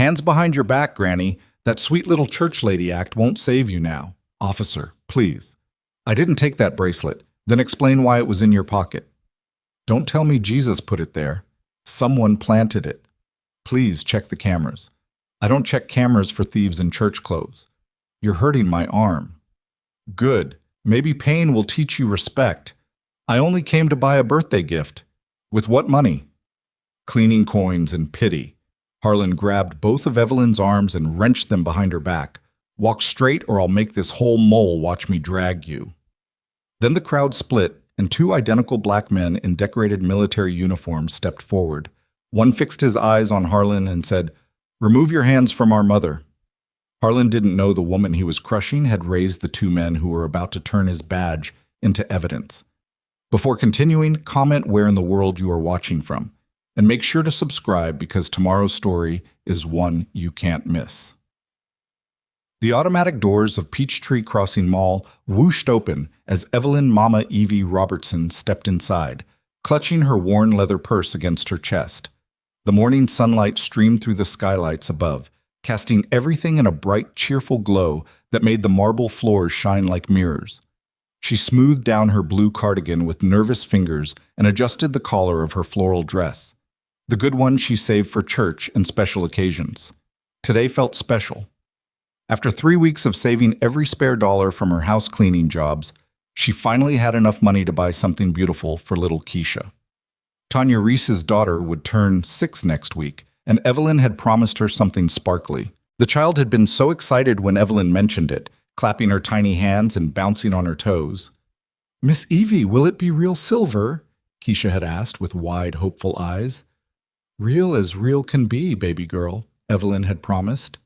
Hands behind your back, Granny. That sweet little church lady act won't save you now. Officer, please. I didn't take that bracelet. Then explain why it was in your pocket. Don't tell me Jesus put it there. Someone planted it. Please check the cameras. I don't check cameras for thieves in church clothes. You're hurting my arm. Good. Maybe pain will teach you respect. I only came to buy a birthday gift. With what money? Cleaning coins and pity. Harlan grabbed both of Evelyn's arms and wrenched them behind her back. Walk straight or I'll make this whole mole watch me drag you. Then the crowd split, and two identical black men in decorated military uniforms stepped forward. One fixed his eyes on Harlan and said, "Remove your hands from our mother." Harlan didn't know the woman he was crushing had raised the two men who were about to turn his badge into evidence. Before continuing, comment where in the world you are watching from. And make sure to subscribe because tomorrow's story is one you can't miss. The automatic doors of Peachtree Crossing Mall whooshed open as Evelyn Mama Evie Robertson stepped inside, clutching her worn leather purse against her chest. The morning sunlight streamed through the skylights above, casting everything in a bright, cheerful glow that made the marble floors shine like mirrors. She smoothed down her blue cardigan with nervous fingers and adjusted the collar of her floral dress, the good one she saved for church and special occasions. Today felt special. After 3 weeks of saving every spare dollar from her house cleaning jobs, she finally had enough money to buy something beautiful for little Keisha. Tanya Reese's daughter would turn 6 next week, and Evelyn had promised her something sparkly. The child had been so excited when Evelyn mentioned it, clapping her tiny hands and bouncing on her toes. "Miss Evie, will it be real silver?" Keisha had asked with wide, hopeful eyes. "Real as real can be, baby girl," Evelyn had promised.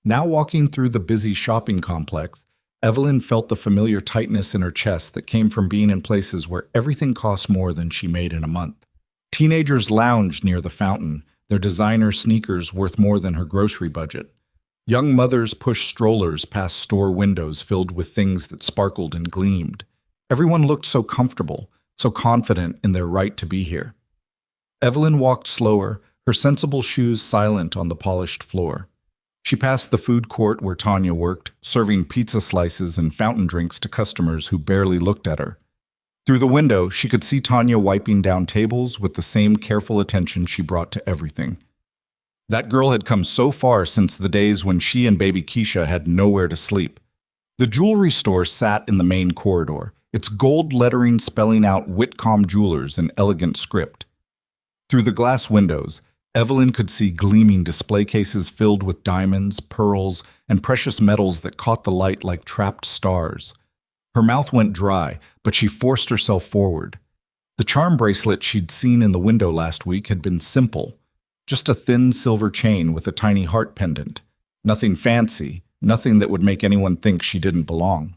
Now walking through the busy shopping complex, Evelyn felt the familiar tightness in her chest that came from being in places where everything cost more than she made in a month. Teenagers lounged near the fountain, their designer sneakers worth more than her grocery budget. Young mothers pushed strollers past store windows filled with things that sparkled and gleamed. Everyone looked so comfortable, so confident in their right to be here. Evelyn walked slower, her sensible shoes silent on the polished floor. She passed the food court where Tanya worked, serving pizza slices and fountain drinks to customers who barely looked at her. Through the window, she could see Tanya wiping down tables with the same careful attention she brought to everything. That girl had come so far since the days when she and baby Keisha had nowhere to sleep. The jewelry store sat in the main corridor, its gold lettering spelling out Whitcomb Jewelers in elegant script. Through the glass windows, Evelyn could see gleaming display cases filled with diamonds, pearls, and precious metals that caught the light like trapped stars. Her mouth went dry, but she forced herself forward. The charm bracelet she'd seen in the window last week had been simple, just a thin silver chain with a tiny heart pendant. Nothing fancy, nothing that would make anyone think she didn't belong.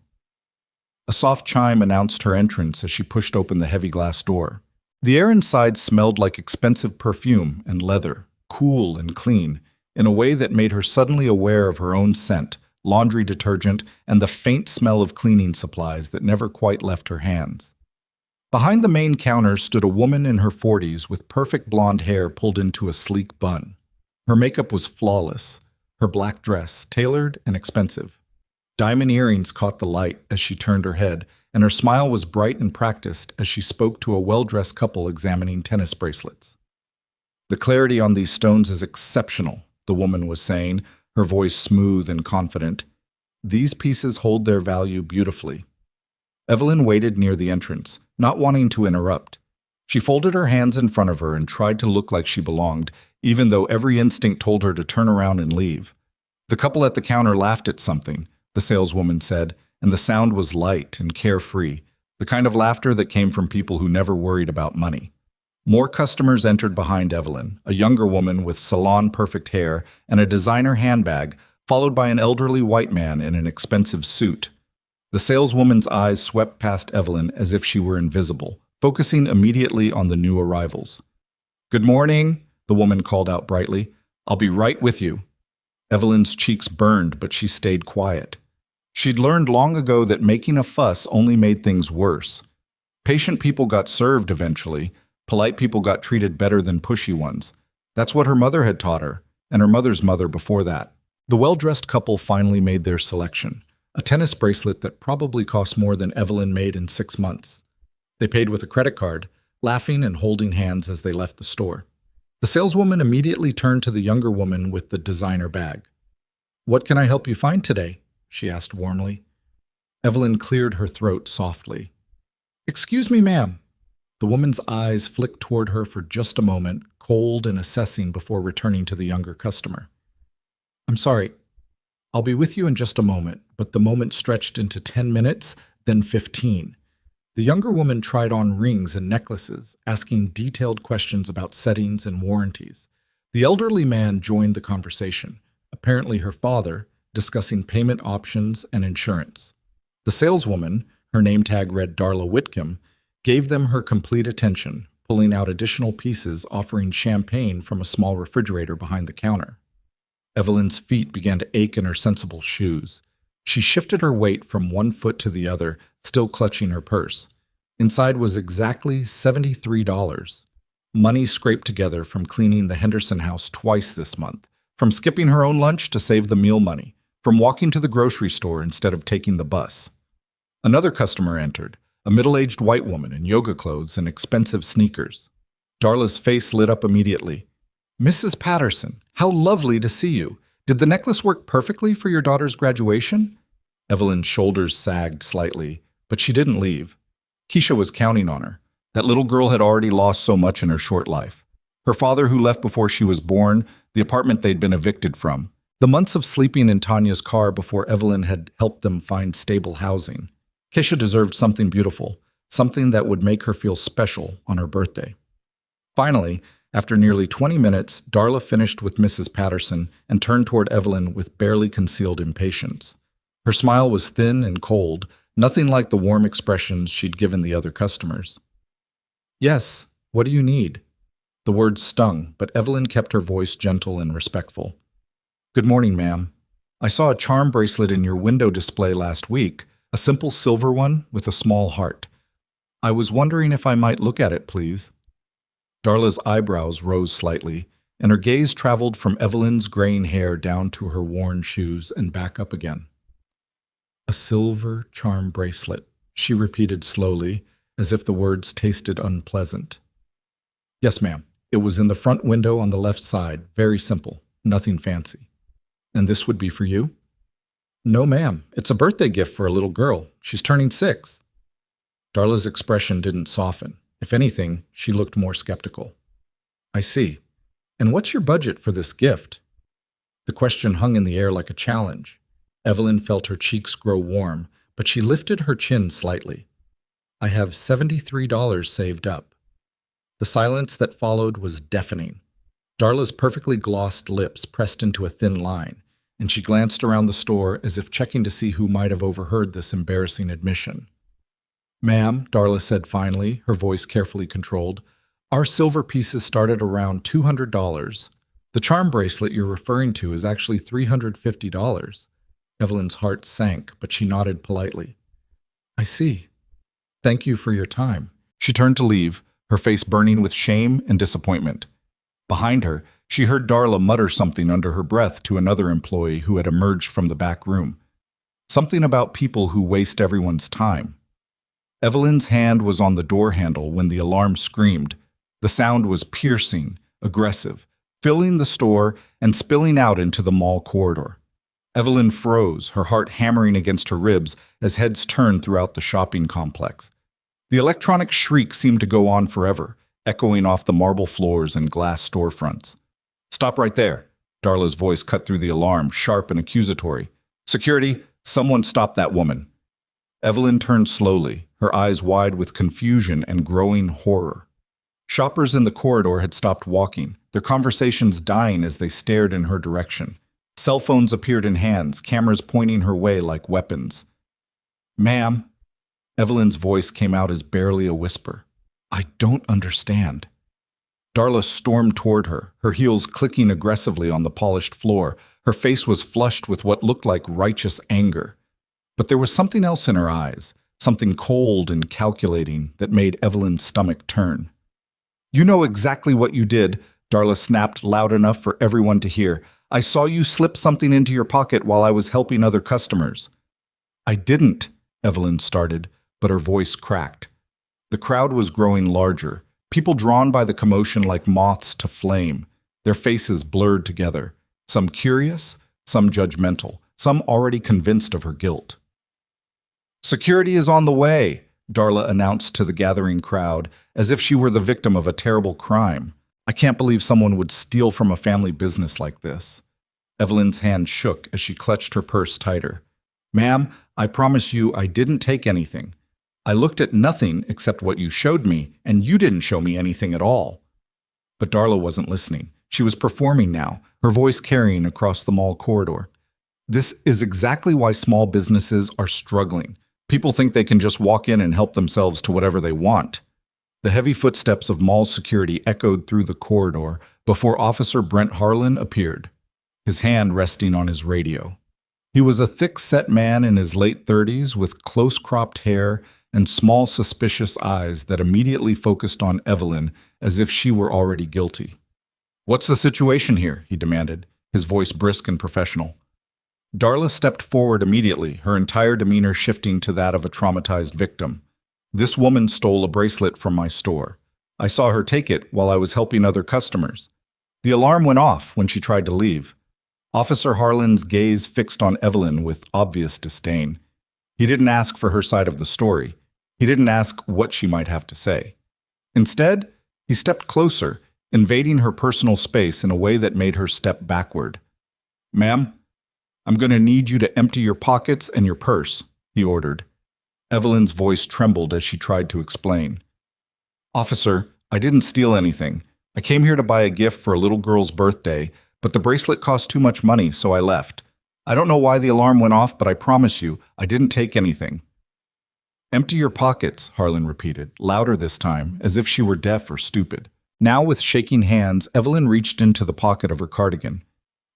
A soft chime announced her entrance as she pushed open the heavy glass door. The air inside smelled like expensive perfume and leather, cool and clean, in a way that made her suddenly aware of her own scent, laundry detergent, and the faint smell of cleaning supplies that never quite left her hands. Behind the main counter stood a woman in her 40s with perfect blonde hair pulled into a sleek bun. Her makeup was flawless, her black dress tailored and expensive. Diamond earrings caught the light as she turned her head, and her smile was bright and practiced as she spoke to a well-dressed couple examining tennis bracelets. "The clarity on these stones is exceptional," the woman was saying, her voice smooth and confident. "These pieces hold their value beautifully." Evelyn waited near the entrance, not wanting to interrupt. She folded her hands in front of her and tried to look like she belonged, even though every instinct told her to turn around and leave. The couple at the counter laughed at something, the saleswoman said, and the sound was light and carefree, the kind of laughter that came from people who never worried about money. More customers entered behind Evelyn, a younger woman with salon-perfect hair and a designer handbag, followed by an elderly white man in an expensive suit. The saleswoman's eyes swept past Evelyn as if she were invisible, focusing immediately on the new arrivals. "Good morning," the woman called out brightly. "I'll be right with you." Evelyn's cheeks burned, but she stayed quiet. She'd learned long ago that making a fuss only made things worse. Patient people got served eventually. Polite people got treated better than pushy ones. That's what her mother had taught her, and her mother's mother before that. The well-dressed couple finally made their selection, a tennis bracelet that probably cost more than Evelyn made in 6 months. They paid with a credit card, laughing and holding hands as they left the store. The saleswoman immediately turned to the younger woman with the designer bag. "What can I help you find today?" she asked warmly. Evelyn cleared her throat softly. "Excuse me, ma'am." The woman's eyes flicked toward her for just a moment, cold and assessing before returning to the younger customer. "I'm sorry. I'll be with you in just a moment," but the moment stretched into 10 minutes, then 15. The younger woman tried on rings and necklaces, asking detailed questions about settings and warranties. The elderly man joined the conversation, apparently her father, discussing payment options and insurance. The saleswoman, her name tag read Darla Whitcomb, gave them her complete attention, pulling out additional pieces, offering champagne from a small refrigerator behind the counter. Evelyn's feet began to ache in her sensible shoes. She shifted her weight from one foot to the other, still clutching her purse. Inside was exactly $73. Money scraped together from cleaning the Henderson house twice this month, from skipping her own lunch to save the meal money, from walking to the grocery store instead of taking the bus. Another customer entered, a middle-aged white woman in yoga clothes and expensive sneakers. Darla's face lit up immediately. "Mrs. Patterson, how lovely to see you. Did the necklace work perfectly for your daughter's graduation?" Evelyn's shoulders sagged slightly, but she didn't leave. Keisha was counting on her. That little girl had already lost so much in her short life. Her father, who left before she was born, the apartment they'd been evicted from, the months of sleeping in Tanya's car before Evelyn had helped them find stable housing. Keisha deserved something beautiful, something that would make her feel special on her birthday. Finally, after nearly 20 minutes, Darla finished with Mrs. Patterson and turned toward Evelyn with barely concealed impatience. Her smile was thin and cold, nothing like the warm expressions she'd given the other customers. "Yes, what do you need?" The words stung, but Evelyn kept her voice gentle and respectful. "Good morning, ma'am. I saw a charm bracelet in your window display last week, a simple silver one with a small heart. I was wondering if I might look at it, please." Darla's eyebrows rose slightly, and her gaze traveled from Evelyn's graying hair down to her worn shoes and back up again. "A silver charm bracelet," she repeated slowly, as if the words tasted unpleasant. "Yes, ma'am. It was in the front window on the left side, very simple, nothing fancy." "And this would be for you?" "No, ma'am. It's a birthday gift for a little girl. She's turning 6. Darla's expression didn't soften. If anything, she looked more skeptical. "I see. And what's your budget for this gift?" The question hung in the air like a challenge. Evelyn felt her cheeks grow warm, but she lifted her chin slightly. "I have $73 saved up." The silence that followed was deafening. Darla's perfectly glossed lips pressed into a thin line, and she glanced around the store as if checking to see who might have overheard this embarrassing admission. "Ma'am," Darla said finally, her voice carefully controlled, "our silver pieces start at around $200. The charm bracelet you're referring to is actually $350. Evelyn's heart sank, but she nodded politely. "I see. Thank you for your time." She turned to leave, her face burning with shame and disappointment. Behind her, she heard Darla mutter something under her breath to another employee who had emerged from the back room. Something about people who waste everyone's time. Evelyn's hand was on the door handle when the alarm screamed. The sound was piercing, aggressive, filling the store and spilling out into the mall corridor. Evelyn froze, her heart hammering against her ribs as heads turned throughout the shopping complex. The electronic shriek seemed to go on forever, echoing off the marble floors and glass storefronts. "Stop right there." Darla's voice cut through the alarm, sharp and accusatory. "Security, someone stop that woman." Evelyn turned slowly, her eyes wide with confusion and growing horror. Shoppers in the corridor had stopped walking, their conversations dying as they stared in her direction. Cell phones appeared in hands, cameras pointing her way like weapons. "Ma'am," Evelyn's voice came out as barely a whisper. "I don't understand." Darla stormed toward her, her heels clicking aggressively on the polished floor. Her face was flushed with what looked like righteous anger. But there was something else in her eyes, something cold and calculating that made Evelyn's stomach turn. "You know exactly what you did. Darla snapped loud enough for everyone to hear. I saw you slip something into your pocket while I was helping other customers. I didn't, Evelyn started, but her voice cracked. The crowd was growing larger, people drawn by the commotion like moths to flame, their faces blurred together, some curious, some judgmental, some already convinced of her guilt. Security is on the way, Darla announced to the gathering crowd, as if she were the victim of a terrible crime. I can't believe someone would steal from a family business like this. Evelyn's hand shook as she clutched her purse tighter. Ma'am, I promise you I didn't take anything. I looked at nothing except what you showed me, and you didn't show me anything at all. But Darla wasn't listening. She was performing now, her voice carrying across the mall corridor. This is exactly why small businesses are struggling. People think they can just walk in and help themselves to whatever they want. The heavy footsteps of mall security echoed through the corridor before Officer Brent Harlan appeared, his hand resting on his radio. He was a thick-set man in his late 30s with close-cropped hair and small, suspicious eyes that immediately focused on Evelyn as if she were already guilty. What's the situation here? He demanded, his voice brisk and professional. Darla stepped forward immediately, her entire demeanor shifting to that of a traumatized victim. This woman stole a bracelet from my store. I saw her take it while I was helping other customers. The alarm went off when she tried to leave. Officer Harlan's gaze fixed on Evelyn with obvious disdain. He didn't ask for her side of the story. He didn't ask what she might have to say. Instead, he stepped closer, invading her personal space in a way that made her step backward. Ma'am, I'm going to need you to empty your pockets and your purse, he ordered. Evelyn's voice trembled as she tried to explain. Officer, I didn't steal anything. I came here to buy a gift for a little girl's birthday, but the bracelet cost too much money, so I left. I don't know why the alarm went off, but I promise you, I didn't take anything. Empty your pockets, Harlan repeated, louder this time, as if she were deaf or stupid. Now, with shaking hands, Evelyn reached into the pocket of her cardigan.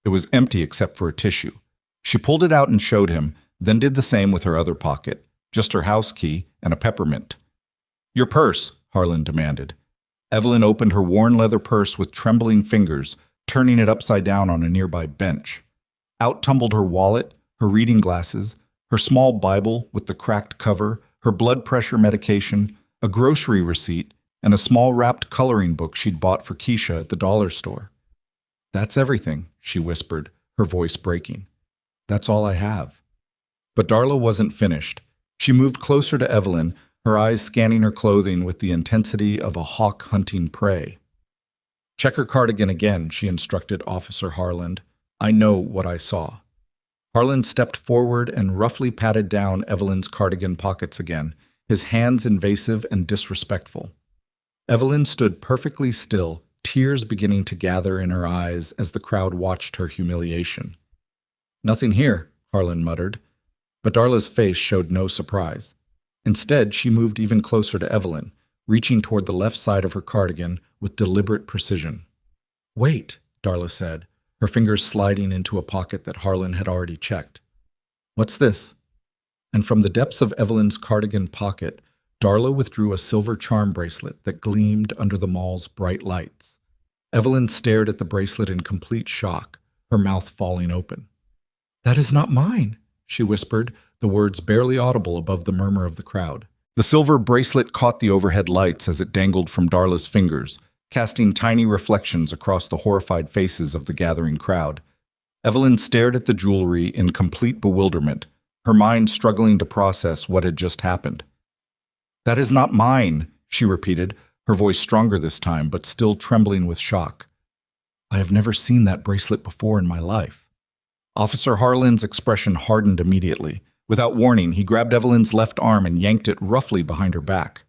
It was empty except for a tissue. She pulled it out and showed him, then did the same with her other pocket, just her house key and a peppermint. Your purse, Harlan demanded. Evelyn opened her worn leather purse with trembling fingers, turning it upside down on a nearby bench. Out tumbled her wallet, her reading glasses, her small Bible with the cracked cover, her blood pressure medication, a grocery receipt, and a small wrapped coloring book she'd bought for Keisha at the dollar store. That's everything, she whispered, her voice breaking. That's all I have. But Darla wasn't finished. She moved closer to Evelyn, her eyes scanning her clothing with the intensity of a hawk hunting prey. Check her cardigan again, she instructed Officer Harlan. I know what I saw. Harlan stepped forward and roughly patted down Evelyn's cardigan pockets again, his hands invasive and disrespectful. Evelyn stood perfectly still, tears beginning to gather in her eyes as the crowd watched her humiliation. Nothing here, Harlan muttered, but Darla's face showed no surprise. Instead, she moved even closer to Evelyn, reaching toward the left side of her cardigan with deliberate precision. Wait, Darla said, her fingers sliding into a pocket that Harlan had already checked. What's this? And from the depths of Evelyn's cardigan pocket, Darla withdrew a silver charm bracelet that gleamed under the mall's bright lights. Evelyn stared at the bracelet in complete shock, her mouth falling open. That is not mine, she whispered, the words barely audible above the murmur of the crowd. The silver bracelet caught the overhead lights as it dangled from Darla's fingers, casting tiny reflections across the horrified faces of the gathering crowd. Evelyn stared at the jewelry in complete bewilderment, her mind struggling to process what had just happened. That is not mine, she repeated, her voice stronger this time, but still trembling with shock. I have never seen that bracelet before in my life. Officer Harlan's expression hardened immediately. Without warning, he grabbed Evelyn's left arm and yanked it roughly behind her back.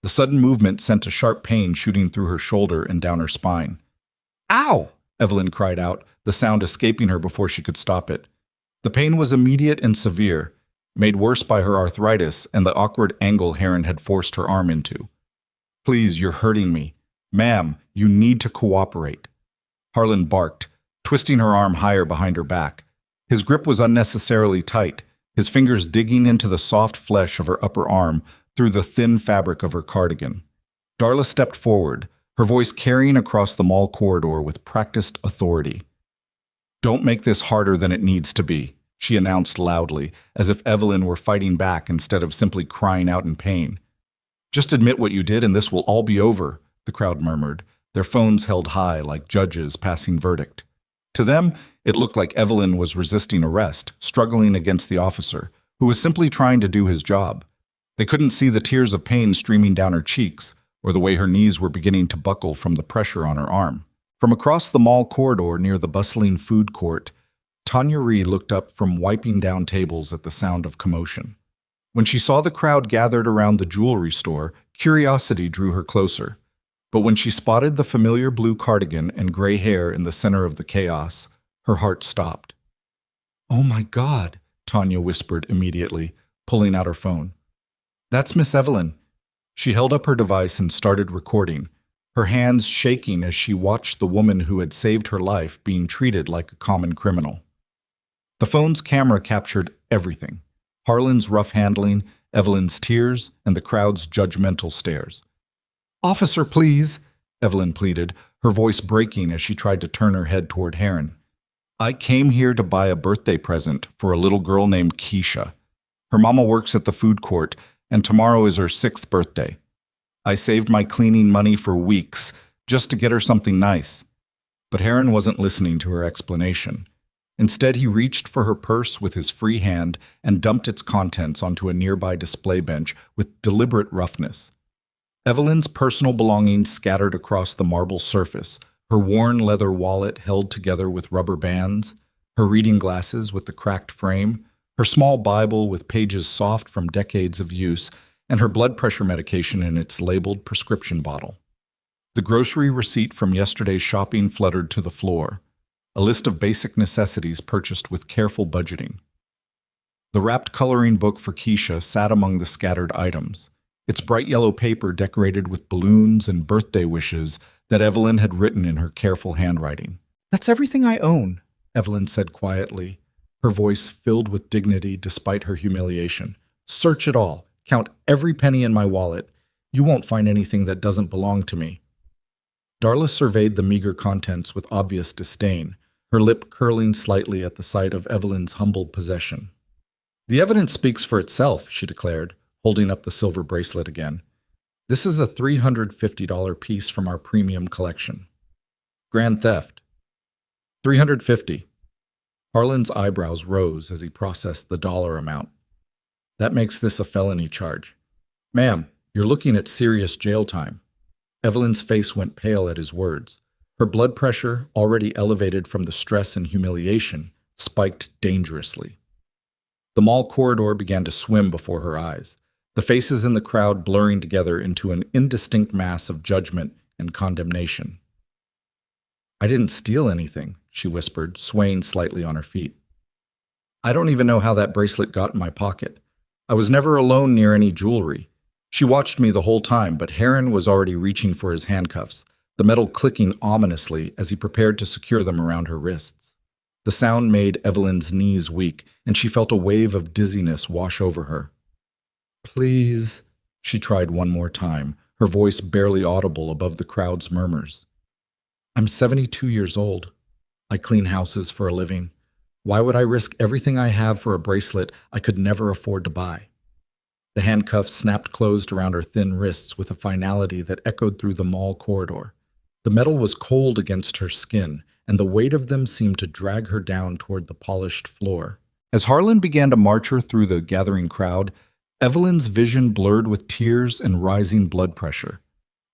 The sudden movement sent a sharp pain shooting through her shoulder and down her spine. Ow! Evelyn cried out, the sound escaping her before she could stop it. The pain was immediate and severe, made worse by her arthritis and the awkward angle Heron had forced her arm into. Please, you're hurting me. Ma'am, you need to cooperate. Harlan barked, twisting her arm higher behind her back. His grip was unnecessarily tight, his fingers digging into the soft flesh of her upper arm through the thin fabric of her cardigan. Darla stepped forward, her voice carrying across the mall corridor with practiced authority. "Don't make this harder than it needs to be," she announced loudly, as if Evelyn were fighting back instead of simply crying out in pain. "Just admit what you did and this will all be over," the crowd murmured, their phones held high like judges passing verdict. To them, it looked like Evelyn was resisting arrest, struggling against the officer, who was simply trying to do his job. They couldn't see the tears of pain streaming down her cheeks, or the way her knees were beginning to buckle from the pressure on her arm. From across the mall corridor near the bustling food court, Tanya Ree looked up from wiping down tables at the sound of commotion. When she saw the crowd gathered around the jewelry store, curiosity drew her closer. But when she spotted the familiar blue cardigan and gray hair in the center of the chaos, her heart stopped. "Oh my God," Tanya whispered immediately, pulling out her phone. "That's Miss Evelyn." She held up her device and started recording, her hands shaking as she watched the woman who had saved her life being treated like a common criminal. The phone's camera captured everything: Harlan's rough handling, Evelyn's tears, and the crowd's judgmental stares. "Officer, please," Evelyn pleaded, her voice breaking as she tried to turn her head toward Heron. "I came here to buy a birthday present for a little girl named Keisha. Her mama works at the food court, and tomorrow is her 6th birthday. I saved my cleaning money for weeks just to get her something nice." But Heron wasn't listening to her explanation. Instead, he reached for her purse with his free hand and dumped its contents onto a nearby display bench with deliberate roughness. Evelyn's personal belongings scattered across the marble surface, her worn leather wallet held together with rubber bands, her reading glasses with the cracked frame, her small Bible with pages soft from decades of use, and her blood pressure medication in its labeled prescription bottle. The grocery receipt from yesterday's shopping fluttered to the floor, a list of basic necessities purchased with careful budgeting. The wrapped coloring book for Keisha sat among the scattered items, its bright yellow paper decorated with balloons and birthday wishes that Evelyn had written in her careful handwriting. "That's everything I own," Evelyn said quietly, her voice filled with dignity despite her humiliation. "Search it all. Count every penny in my wallet. You won't find anything that doesn't belong to me." Darla surveyed the meager contents with obvious disdain, her lip curling slightly at the sight of Evelyn's humble possession. "The evidence speaks for itself," she declared, holding up the silver bracelet again. "This is a $350 piece from our premium collection." "Grand theft." $350. Harlan's eyebrows rose as he processed the dollar amount. "That makes this a felony charge." "Ma'am, you're looking at serious jail time." Evelyn's face went pale at his words. Her blood pressure, already elevated from the stress and humiliation, spiked dangerously. The mall corridor began to swim before her eyes, the faces in the crowd blurring together into an indistinct mass of judgment and condemnation. "I didn't steal anything," she whispered, swaying slightly on her feet. "I don't even know how that bracelet got in my pocket. I was never alone near any jewelry." She watched me the whole time, but Heron was already reaching for his handcuffs, the metal clicking ominously as he prepared to secure them around her wrists. The sound made Evelyn's knees weak, and she felt a wave of dizziness wash over her. "Please," she tried one more time, her voice barely audible above the crowd's murmurs. "I'm 72 years old. I clean houses for a living. Why would I risk everything I have for a bracelet I could never afford to buy?" The handcuffs snapped closed around her thin wrists with a finality that echoed through the mall corridor. The metal was cold against her skin, and the weight of them seemed to drag her down toward the polished floor. As Harlan began to march her through the gathering crowd, Evelyn's vision blurred with tears and rising blood pressure.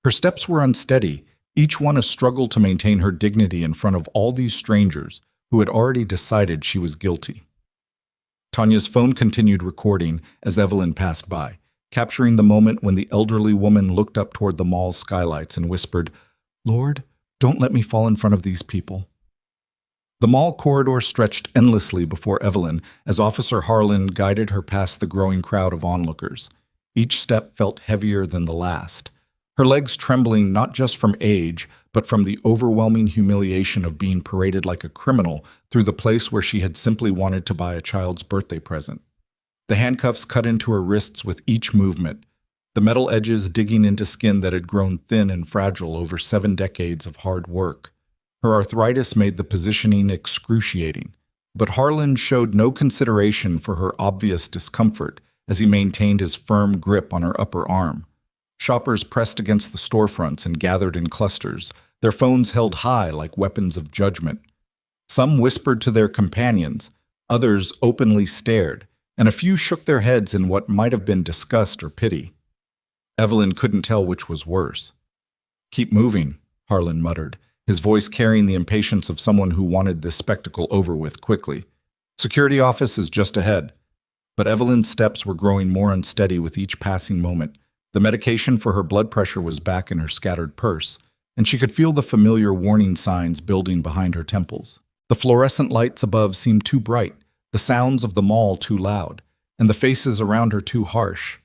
Her steps were unsteady, each one a struggle to maintain her dignity in front of all these strangers who had already decided she was guilty. Tanya's phone continued recording as Evelyn passed by, capturing the moment when the elderly woman looked up toward the mall's skylights and whispered, "Lord, don't let me fall in front of these people." The mall corridor stretched endlessly before Evelyn as Officer Harlan guided her past the growing crowd of onlookers. Each step felt heavier than the last, her legs trembling not just from age, but from the overwhelming humiliation of being paraded like a criminal through the place where she had simply wanted to buy a child's birthday present. The handcuffs cut into her wrists with each movement, the metal edges digging into skin that had grown thin and fragile over 7 decades of hard work. Her arthritis made the positioning excruciating, but Harlan showed no consideration for her obvious discomfort as he maintained his firm grip on her upper arm. Shoppers pressed against the storefronts and gathered in clusters, their phones held high like weapons of judgment. Some whispered to their companions, others openly stared, and a few shook their heads in what might have been disgust or pity. Evelyn couldn't tell which was worse. "Keep moving," Harlan muttered, his voice carrying the impatience of someone who wanted this spectacle over with quickly. "Security office is just ahead." But Evelyn's steps were growing more unsteady with each passing moment. The medication for her blood pressure was back in her scattered purse, and she could feel the familiar warning signs building behind her temples. The fluorescent lights above seemed too bright, the sounds of the mall too loud, and the faces around her too harsh.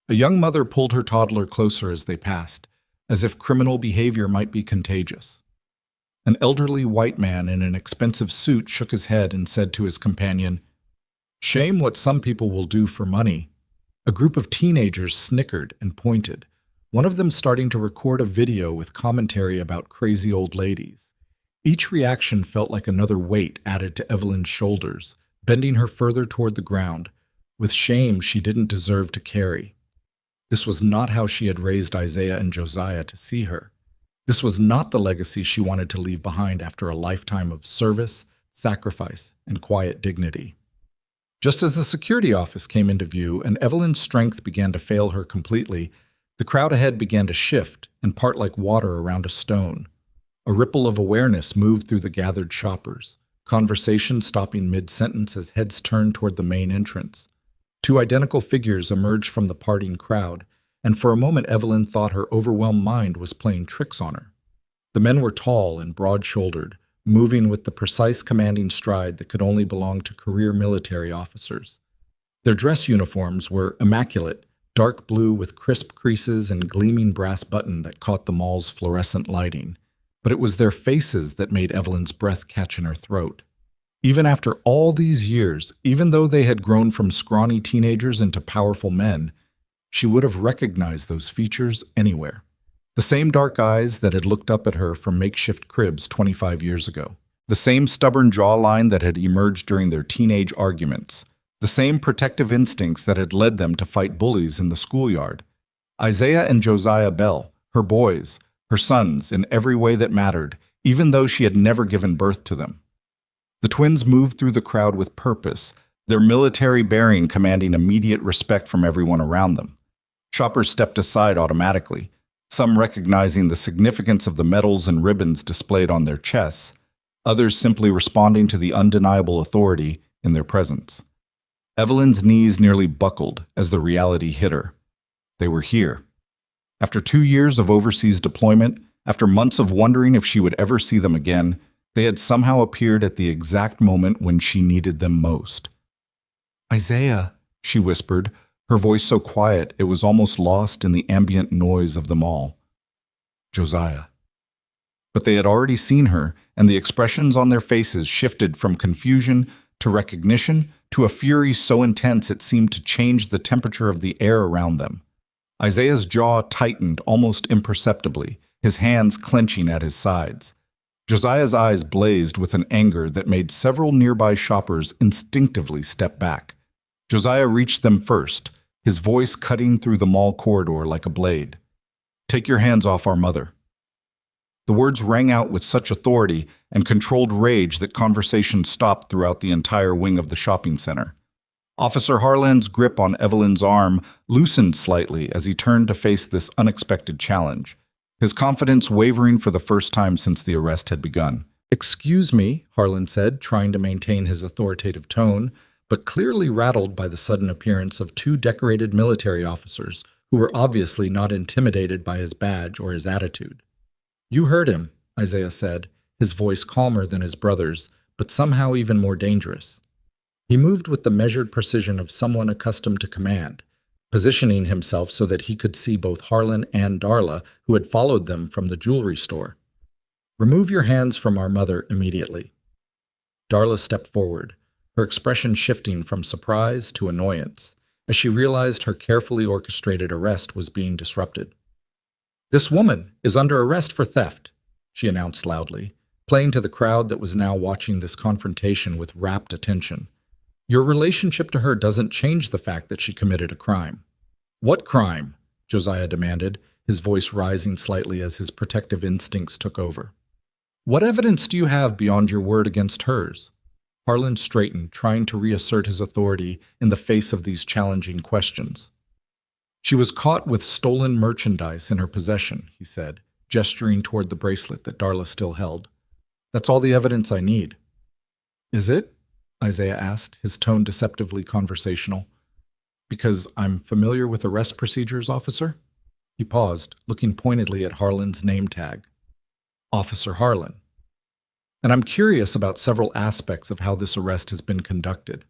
A young mother pulled her toddler closer as they passed, as if criminal behavior might be contagious. An elderly white man in an expensive suit shook his head and said to his companion, "Shame what some people will do for money." A group of teenagers snickered and pointed, one of them starting to record a video with commentary about crazy old ladies. Each reaction felt like another weight added to Evelyn's shoulders, bending her further toward the ground, with shame she didn't deserve to carry. This was not how she had raised Isaiah and Josiah to see her. This was not the legacy she wanted to leave behind after a lifetime of service, sacrifice, and quiet dignity. Just as the security office came into view and Evelyn's strength began to fail her completely, the crowd ahead began to shift and part like water around a stone. A ripple of awareness moved through the gathered shoppers, conversation stopping mid-sentence as heads turned toward the main entrance. 2 identical figures emerged from the parting crowd, and for a moment Evelyn thought her overwhelmed mind was playing tricks on her. The men were tall and broad-shouldered, moving with the precise commanding stride that could only belong to career military officers. Their dress uniforms were immaculate, dark blue with crisp creases and gleaming brass button that caught the mall's fluorescent lighting. But it was their faces that made Evelyn's breath catch in her throat. Even after all these years, even though they had grown from scrawny teenagers into powerful men, she would have recognized those features anywhere. The same dark eyes that had looked up at her from makeshift cribs 25 years ago. The same stubborn jawline that had emerged during their teenage arguments. The same protective instincts that had led them to fight bullies in the schoolyard. Isaiah and Josiah Bell, her boys, her sons in every way that mattered, even though she had never given birth to them. The twins moved through the crowd with purpose, their military bearing commanding immediate respect from everyone around them. Shoppers stepped aside automatically, some recognizing the significance of the medals and ribbons displayed on their chests, others simply responding to the undeniable authority in their presence. Evelyn's knees nearly buckled as the reality hit her. They were here. After 2 years of overseas deployment, after months of wondering if she would ever see them again, they had somehow appeared at the exact moment when she needed them most. "Isaiah," she whispered, her voice so quiet it was almost lost in the ambient noise of the mall. "Josiah." But they had already seen her, and the expressions on their faces shifted from confusion to recognition to a fury so intense it seemed to change the temperature of the air around them. Isaiah's jaw tightened almost imperceptibly, his hands clenching at his sides. Josiah's eyes blazed with an anger that made several nearby shoppers instinctively step back. Josiah reached them first, his voice cutting through the mall corridor like a blade. "Take your hands off our mother." The words rang out with such authority and controlled rage that conversation stopped throughout the entire wing of the shopping center. Officer Harlan's grip on Evelyn's arm loosened slightly as he turned to face this unexpected challenge, his confidence wavering for the first time since the arrest had begun. "Excuse me," Harlan said, trying to maintain his authoritative tone, but clearly rattled by the sudden appearance of 2 decorated military officers who were obviously not intimidated by his badge or his attitude. "You heard him," Isaiah said, his voice calmer than his brother's, but somehow even more dangerous. He moved with the measured precision of someone accustomed to command, positioning himself so that he could see both Harlan and Darla, who had followed them from the jewelry store. "Remove your hands from our mother immediately." Darla stepped forward, her expression shifting from surprise to annoyance, as she realized her carefully orchestrated arrest was being disrupted. "This woman is under arrest for theft," she announced loudly, playing to the crowd that was now watching this confrontation with rapt attention. "Your relationship to her doesn't change the fact that she committed a crime." "What crime?" Josiah demanded, his voice rising slightly as his protective instincts took over. "What evidence do you have beyond your word against hers?" Harlan straightened, trying to reassert his authority in the face of these challenging questions. "She was caught with stolen merchandise in her possession," he said, gesturing toward the bracelet that Darla still held. "That's all the evidence I need." "Is it?" Isaiah asked, his tone deceptively conversational. "Because I'm familiar with arrest procedures, officer?" He paused, looking pointedly at Harlan's name tag. "Officer Harlan. And I'm curious about several aspects of how this arrest has been conducted."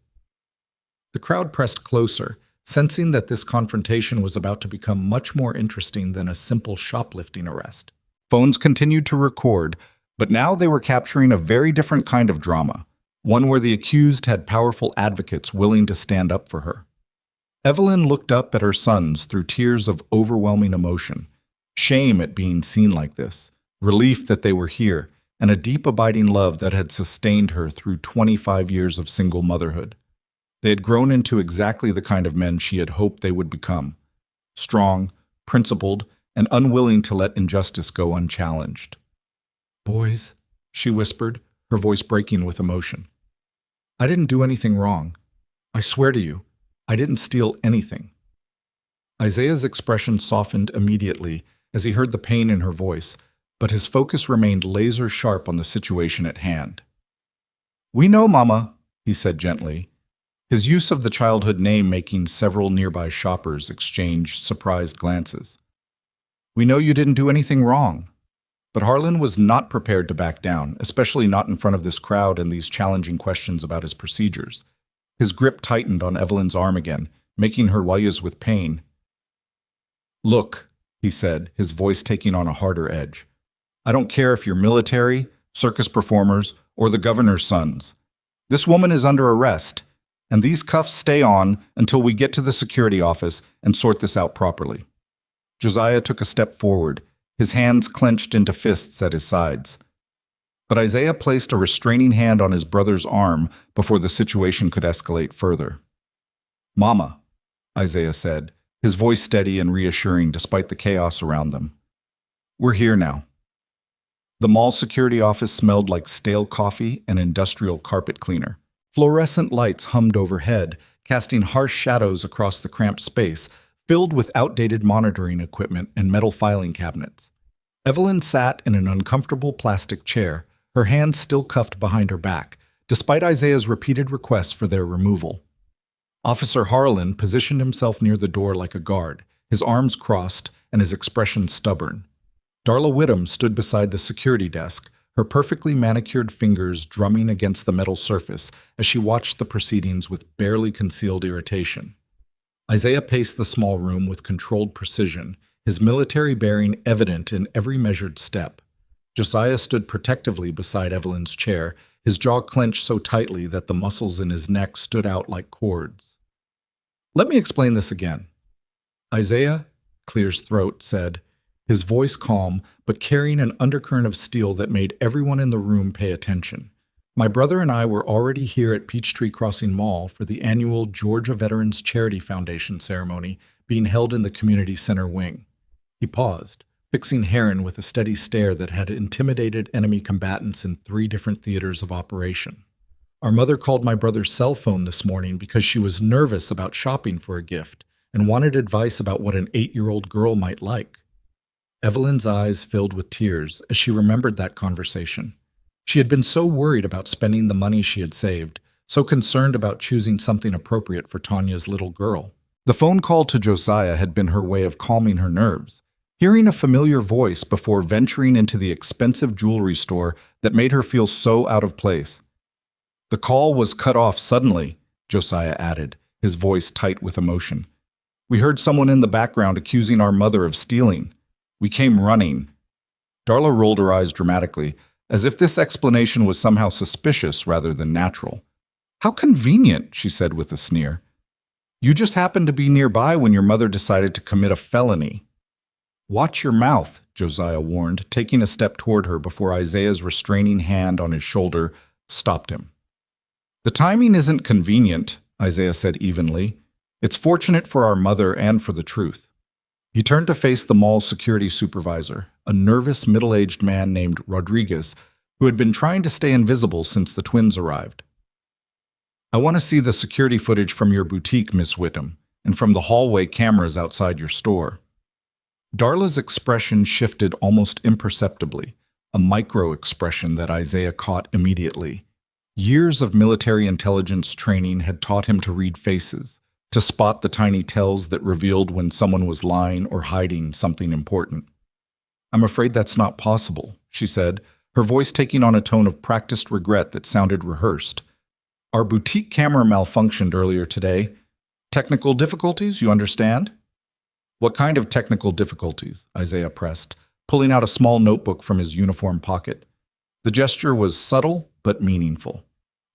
The crowd pressed closer, sensing that this confrontation was about to become much more interesting than a simple shoplifting arrest. Phones continued to record, but now they were capturing a very different kind of drama, one where the accused had powerful advocates willing to stand up for her. Evelyn looked up at her sons through tears of overwhelming emotion, shame at being seen like this, relief that they were here, and a deep abiding love that had sustained her through 25 years of single motherhood. They had grown into exactly the kind of men she had hoped they would become: strong, principled, and unwilling to let injustice go unchallenged. "Boys," she whispered, her voice breaking with emotion. "I didn't do anything wrong. I swear to you, I didn't steal anything." Isaiah's expression softened immediately as he heard the pain in her voice, but his focus remained laser-sharp on the situation at hand. "We know, Mama," he said gently, his use of the childhood name making several nearby shoppers exchange surprised glances. "We know you didn't do anything wrong." But Harlan was not prepared to back down, especially not in front of this crowd and these challenging questions about his procedures. His grip tightened on Evelyn's arm again, making her wheeze with pain. "Look," he said, his voice taking on a harder edge. "I don't care if you're military, circus performers, or the governor's sons. This woman is under arrest, and these cuffs stay on until we get to the security office and sort this out properly." Josiah took a step forward, his hands clenched into fists at his sides. But Isaiah placed a restraining hand on his brother's arm before the situation could escalate further. "Mama," Isaiah said, his voice steady and reassuring despite the chaos around them. "We're here now." The mall security office smelled like stale coffee and industrial carpet cleaner. Fluorescent lights hummed overhead, casting harsh shadows across the cramped space, filled with outdated monitoring equipment and metal filing cabinets. Evelyn sat in an uncomfortable plastic chair, her hands still cuffed behind her back, despite Isaiah's repeated requests for their removal. Officer Harlan positioned himself near the door like a guard, his arms crossed and his expression stubborn. Darla Whittam stood beside the security desk, her perfectly manicured fingers drumming against the metal surface as she watched the proceedings with barely concealed irritation. Isaiah paced the small room with controlled precision, his military bearing evident in every measured step. Josiah stood protectively beside Evelyn's chair, his jaw clenched so tightly that the muscles in his neck stood out like cords. "Let me explain this again." Isaiah, Clear's throat, said, his voice calm, but carrying an undercurrent of steel that made everyone in the room pay attention. "My brother and I were already here at Peachtree Crossing Mall for the annual Georgia Veterans Charity Foundation ceremony being held in the community center wing." He paused, fixing Heron with a steady stare that had intimidated enemy combatants in 3 different theaters of operation. "Our mother called my brother's cell phone this morning because she was nervous about shopping for a gift and wanted advice about what an 8-year-old girl might like." Evelyn's eyes filled with tears as she remembered that conversation. She had been so worried about spending the money she had saved, so concerned about choosing something appropriate for Tanya's little girl. The phone call to Josiah had been her way of calming her nerves, hearing a familiar voice before venturing into the expensive jewelry store that made her feel so out of place. "The call was cut off suddenly," Josiah added, his voice tight with emotion. "We heard someone in the background accusing our mother of stealing. We came running." Darla rolled her eyes dramatically, as if this explanation was somehow suspicious rather than natural. "How convenient," she said with a sneer. You just happened to be nearby when your mother decided to commit a felony. Watch your mouth, Josiah warned, taking a step toward her before Isaiah's restraining hand on his shoulder stopped him. The timing isn't convenient, Isaiah said evenly. It's fortunate for our mother and for the truth. He turned to face the mall's security supervisor, a nervous middle-aged man named Rodriguez, who had been trying to stay invisible since the twins arrived. I want to see the security footage from your boutique, Miss Whittam, and from the hallway cameras outside your store. Darla's expression shifted almost imperceptibly, a micro-expression that Isaiah caught immediately. Years of military intelligence training had taught him to read faces, to spot the tiny tells that revealed when someone was lying or hiding something important. I'm afraid that's not possible, she said, her voice taking on a tone of practiced regret that sounded rehearsed. Our boutique camera malfunctioned earlier today. Technical difficulties, you understand? What kind of technical difficulties? Isaiah pressed, pulling out a small notebook from his uniform pocket. The gesture was subtle but meaningful.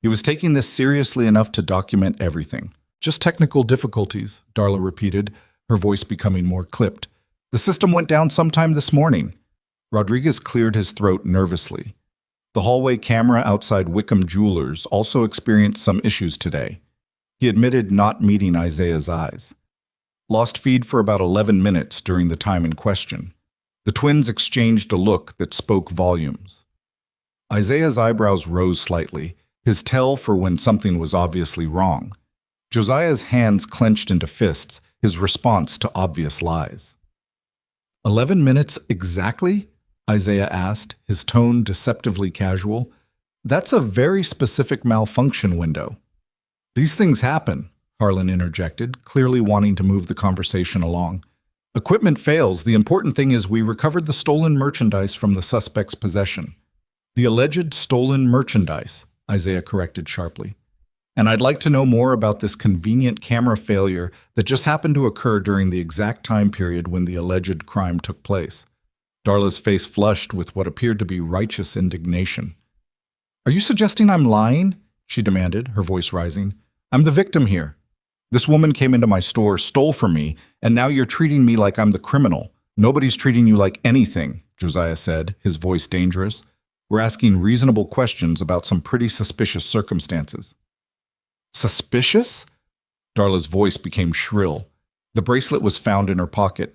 He was taking this seriously enough to document everything. Just technical difficulties, Darla repeated, her voice becoming more clipped. The system went down sometime this morning. Rodriguez cleared his throat nervously. The hallway camera outside Wickham Jewelers also experienced some issues today. He admitted not meeting Isaiah's eyes. Lost feed for about 11 minutes during the time in question. The twins exchanged a look that spoke volumes. Isaiah's eyebrows rose slightly, his tell for when something was obviously wrong. Josiah's hands clenched into fists, his response to obvious lies. 11 minutes exactly? Isaiah asked, his tone deceptively casual. That's a very specific malfunction window. These things happen, Harlan interjected, clearly wanting to move the conversation along. Equipment fails. The important thing is we recovered the stolen merchandise from the suspect's possession. The alleged stolen merchandise, Isaiah corrected sharply. And I'd like to know more about this convenient camera failure that just happened to occur during the exact time period when the alleged crime took place. Darla's face flushed with what appeared to be righteous indignation. Are you suggesting I'm lying? She demanded, her voice rising. I'm the victim here. This woman came into my store, stole from me, and now you're treating me like I'm the criminal. Nobody's treating you like anything, Josiah said, his voice dangerous. We're asking reasonable questions about some pretty suspicious circumstances. Suspicious? Darla's voice became shrill. The bracelet was found in her pocket.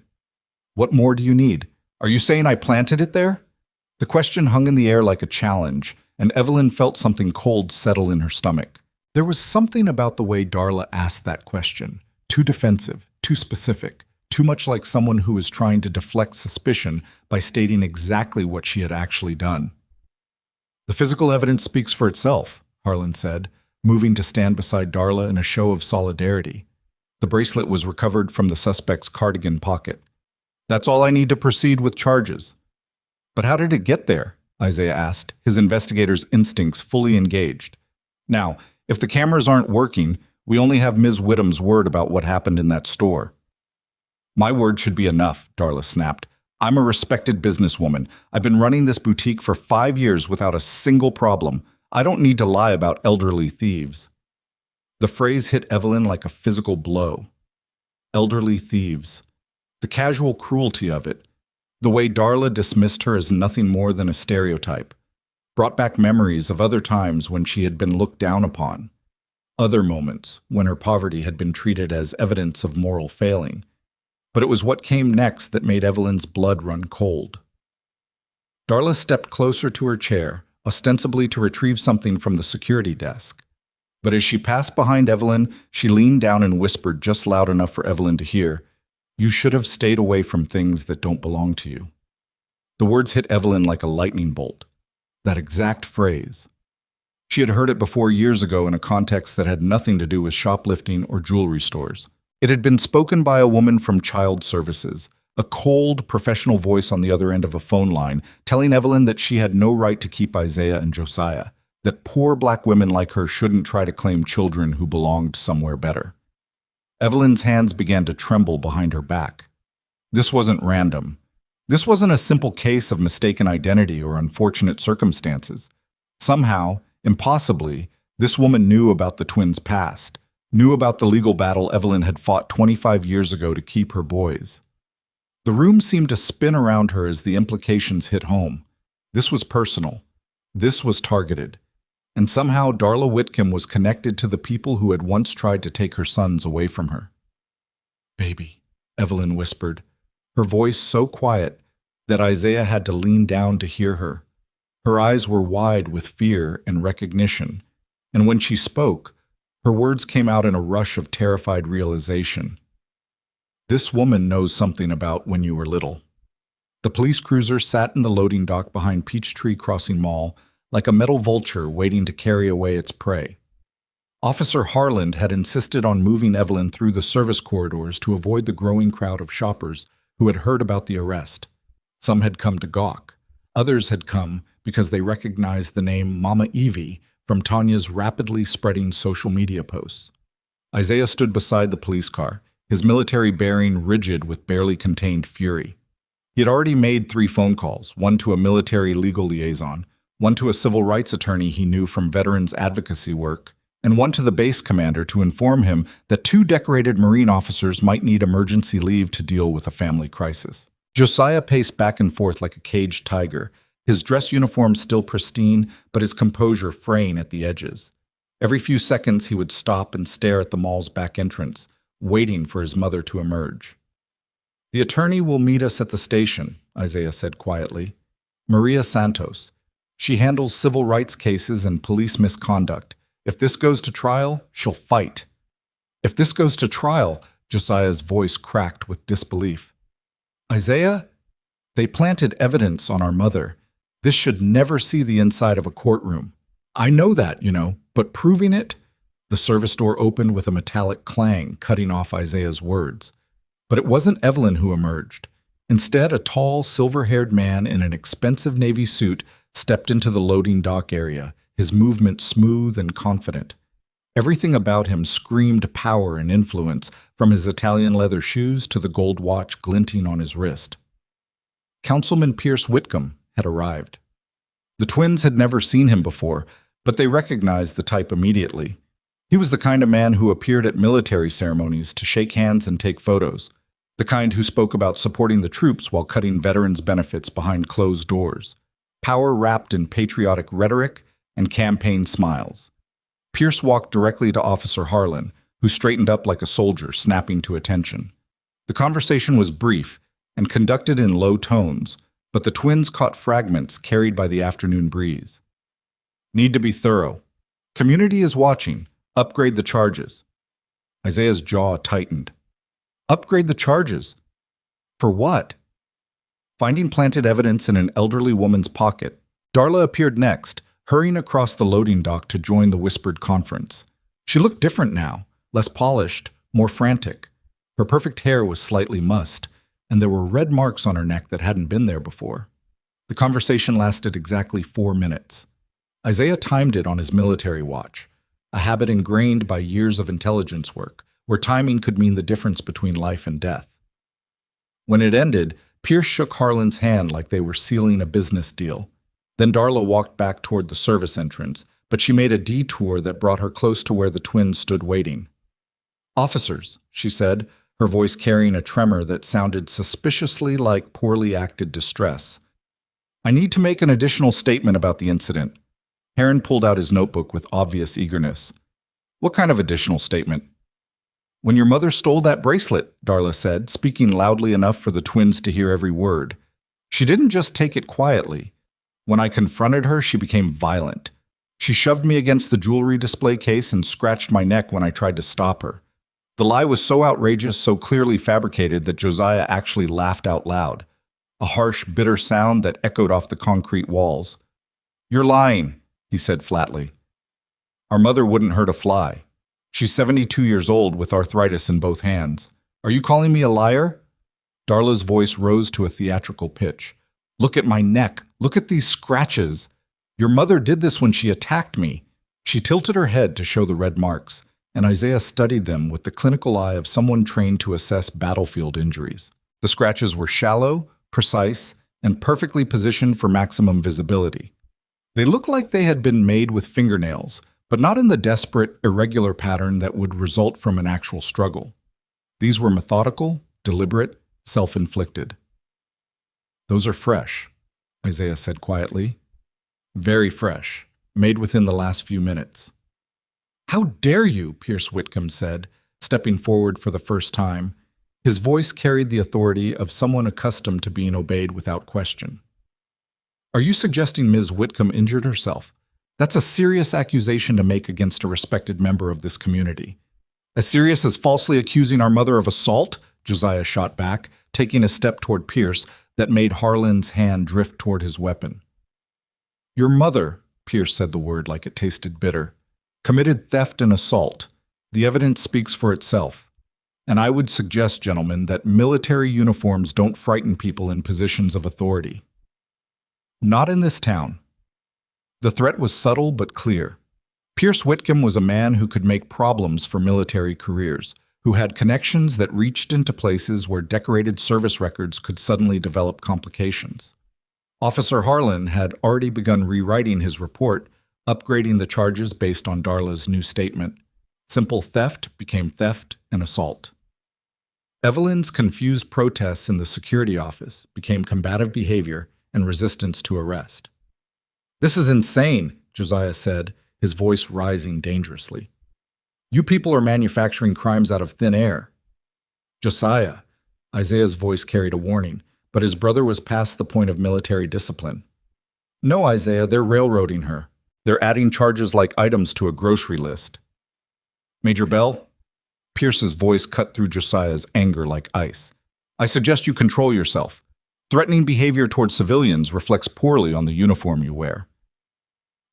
What more do you need? Are you saying I planted it there? The question hung in the air like a challenge, and Evelyn felt something cold settle in her stomach. There was something about the way Darla asked that question. Too defensive, too specific, too much like someone who was trying to deflect suspicion by stating exactly what she had actually done. The physical evidence speaks for itself, Harlan said, moving to stand beside Darla in a show of solidarity. The bracelet was recovered from the suspect's cardigan pocket. That's all I need to proceed with charges. But how did it get there? Isaiah asked, his investigator's instincts fully engaged. Now, if the cameras aren't working, we only have Ms. Whittam's word about what happened in that store. My word should be enough, Darla snapped. I'm a respected businesswoman. I've been running this boutique for 5 years without a single problem. I don't need to lie about elderly thieves. The phrase hit Evelyn like a physical blow. Elderly thieves. The casual cruelty of it, the way Darla dismissed her as nothing more than a stereotype, brought back memories of other times when she had been looked down upon, other moments when her poverty had been treated as evidence of moral failing. But it was what came next that made Evelyn's blood run cold. Darla stepped closer to her chair, ostensibly to retrieve something from the security desk. But as she passed behind Evelyn, she leaned down and whispered just loud enough for Evelyn to hear, "You should have stayed away from things that don't belong to you." The words hit Evelyn like a lightning bolt. That exact phrase. She had heard it before years ago in a context that had nothing to do with shoplifting or jewelry stores. It had been spoken by a woman from Child Services, a cold, professional voice on the other end of a phone line, telling Evelyn that she had no right to keep Isaiah and Josiah, that poor black women like her shouldn't try to claim children who belonged somewhere better. Evelyn's hands began to tremble behind her back. This wasn't random. This wasn't a simple case of mistaken identity or unfortunate circumstances. Somehow, impossibly, this woman knew about the twins' past, Knew about the legal battle Evelyn had fought 25 years ago to keep her boys. The room seemed to spin around her as the implications hit home. This was personal. This was targeted. And somehow Darla Whitcomb was connected to the people who had once tried to take her sons away from her. "Baby," Evelyn whispered, her voice so quiet that Isaiah had to lean down to hear her. Her eyes were wide with fear and recognition, and when she spoke, her words came out in a rush of terrified realization. "This woman knows something about when you were little." The police cruiser sat in the loading dock behind Peachtree Crossing Mall like a metal vulture waiting to carry away its prey. Officer Harland had insisted on moving Evelyn through the service corridors to avoid the growing crowd of shoppers who had heard about the arrest. Some had come to gawk. Others had come because they recognized the name Mama Evie from Tanya's rapidly spreading social media posts. Isaiah stood beside the police car, his military bearing rigid with barely contained fury. He had already made 3 phone calls, one to a military legal liaison, one to a civil rights attorney he knew from veterans advocacy work, and one to the base commander to inform him that 2 decorated Marine officers might need emergency leave to deal with a family crisis. Josiah paced back and forth like a caged tiger, his dress uniform still pristine, but his composure fraying at the edges. Every few seconds he would stop and stare at the mall's back entrance, waiting for his mother to emerge. "The attorney will meet us at the station," Isaiah said quietly. "Maria Santos. She handles civil rights cases and police misconduct. If this goes to trial, she'll fight." "If this goes to trial," Josiah's voice cracked with disbelief. "Isaiah, they planted evidence on our mother. This should never see the inside of a courtroom. I know that, but proving it?" The service door opened with a metallic clang, cutting off Isaiah's words. But it wasn't Evelyn who emerged. Instead, a tall, silver-haired man in an expensive navy suit stepped into the loading dock area, his movement smooth and confident. Everything about him screamed power and influence, from his Italian leather shoes to the gold watch glinting on his wrist. Councilman Pierce Whitcomb had arrived. The twins had never seen him before, but they recognized the type immediately. He was the kind of man who appeared at military ceremonies to shake hands and take photos, the kind who spoke about supporting the troops while cutting veterans' benefits behind closed doors, power wrapped in patriotic rhetoric and campaign smiles. Pierce walked directly to Officer Harlan, who straightened up like a soldier, snapping to attention. The conversation was brief and conducted in low tones, but the twins caught fragments carried by the afternoon breeze. "Need to be thorough. Community is watching. Upgrade the charges." Isaiah's jaw tightened. "Upgrade the charges? For what?" Finding planted evidence in an elderly woman's pocket, Darla appeared next, hurrying across the loading dock to join the whispered conference. She looked different now, less polished, more frantic. Her perfect hair was slightly mussed, and there were red marks on her neck that hadn't been there before. The conversation lasted exactly 4 minutes. Isaiah timed it on his military watch, a habit ingrained by years of intelligence work, where timing could mean the difference between life and death. When it ended, Pierce shook Harlan's hand like they were sealing a business deal. Then Darla walked back toward the service entrance, but she made a detour that brought her close to where the twins stood waiting. "Officers," she said, her voice carrying a tremor that sounded suspiciously like poorly acted distress. "I need to make an additional statement about the incident." Heron pulled out his notebook with obvious eagerness. "What kind of additional statement?" "When your mother stole that bracelet," Darla said, speaking loudly enough for the twins to hear every word. "She didn't just take it quietly. When I confronted her, she became violent. She shoved me against the jewelry display case and scratched my neck when I tried to stop her. The lie was so outrageous, so clearly fabricated that Josiah actually laughed out loud, a harsh, bitter sound that echoed off the concrete walls. "You're lying," he said flatly. "Our mother wouldn't hurt a fly. She's 72 years old with arthritis in both hands. Are you calling me a liar?" Darla's voice rose to a theatrical pitch. "Look at my neck. Look at these scratches. Your mother did this when she attacked me." She tilted her head to show the red marks, and Isaiah studied them with the clinical eye of someone trained to assess battlefield injuries. The scratches were shallow, precise, and perfectly positioned for maximum visibility. They looked like they had been made with fingernails, but not in the desperate, irregular pattern that would result from an actual struggle. These were methodical, deliberate, self-inflicted. "Those are fresh," Isaiah said quietly. "Very fresh, made within the last few minutes." "How dare you?" Pierce Whitcomb said, stepping forward for the first time. His voice carried the authority of someone accustomed to being obeyed without question. "Are you suggesting Ms. Whitcomb injured herself? That's a serious accusation to make against a respected member of this community." "As serious as falsely accusing our mother of assault?" Josiah shot back, taking a step toward Pierce that made Harlan's hand drift toward his weapon. "Your mother," Pierce said the word like it tasted bitter, "committed theft and assault. The evidence speaks for itself. And I would suggest, gentlemen, that military uniforms don't frighten people in positions of authority. Not in this town." The threat was subtle but clear. Pierce Whitcomb was a man who could make problems for military careers, who had connections that reached into places where decorated service records could suddenly develop complications. Officer Harlan had already begun rewriting his report, upgrading the charges based on Darla's new statement. Simple theft became theft and assault. Evelyn's confused protests in the security office became combative behavior and resistance to arrest. "This is insane," Josiah said, his voice rising dangerously. "You people are manufacturing crimes out of thin air." "Josiah," Isaiah's voice carried a warning, but his brother was past the point of military discipline. "No, Isaiah, they're railroading her. They're adding charges like items to a grocery list." "Major Bell?" Pierce's voice cut through Josiah's anger like ice. "I suggest you control yourself. Threatening behavior towards civilians reflects poorly on the uniform you wear."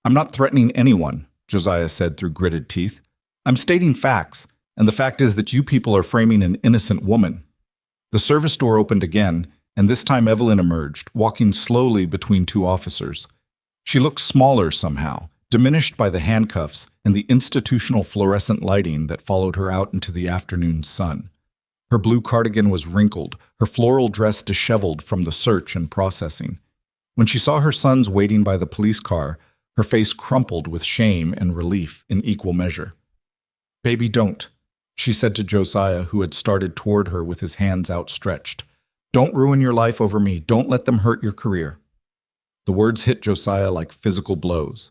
"I'm not threatening anyone," Josiah said through gritted teeth. "I'm stating facts, and the fact is that you people are framing an innocent woman." The service door opened again, and this time Evelyn emerged, walking slowly between two officers. She looked smaller somehow, diminished by the handcuffs and the institutional fluorescent lighting that followed her out into the afternoon sun. Her blue cardigan was wrinkled, her floral dress disheveled from the search and processing. When she saw her sons waiting by the police car, her face crumpled with shame and relief in equal measure. "Baby, don't," she said to Josiah, who had started toward her with his hands outstretched. "Don't ruin your life over me. Don't let them hurt your career." The words hit Josiah like physical blows.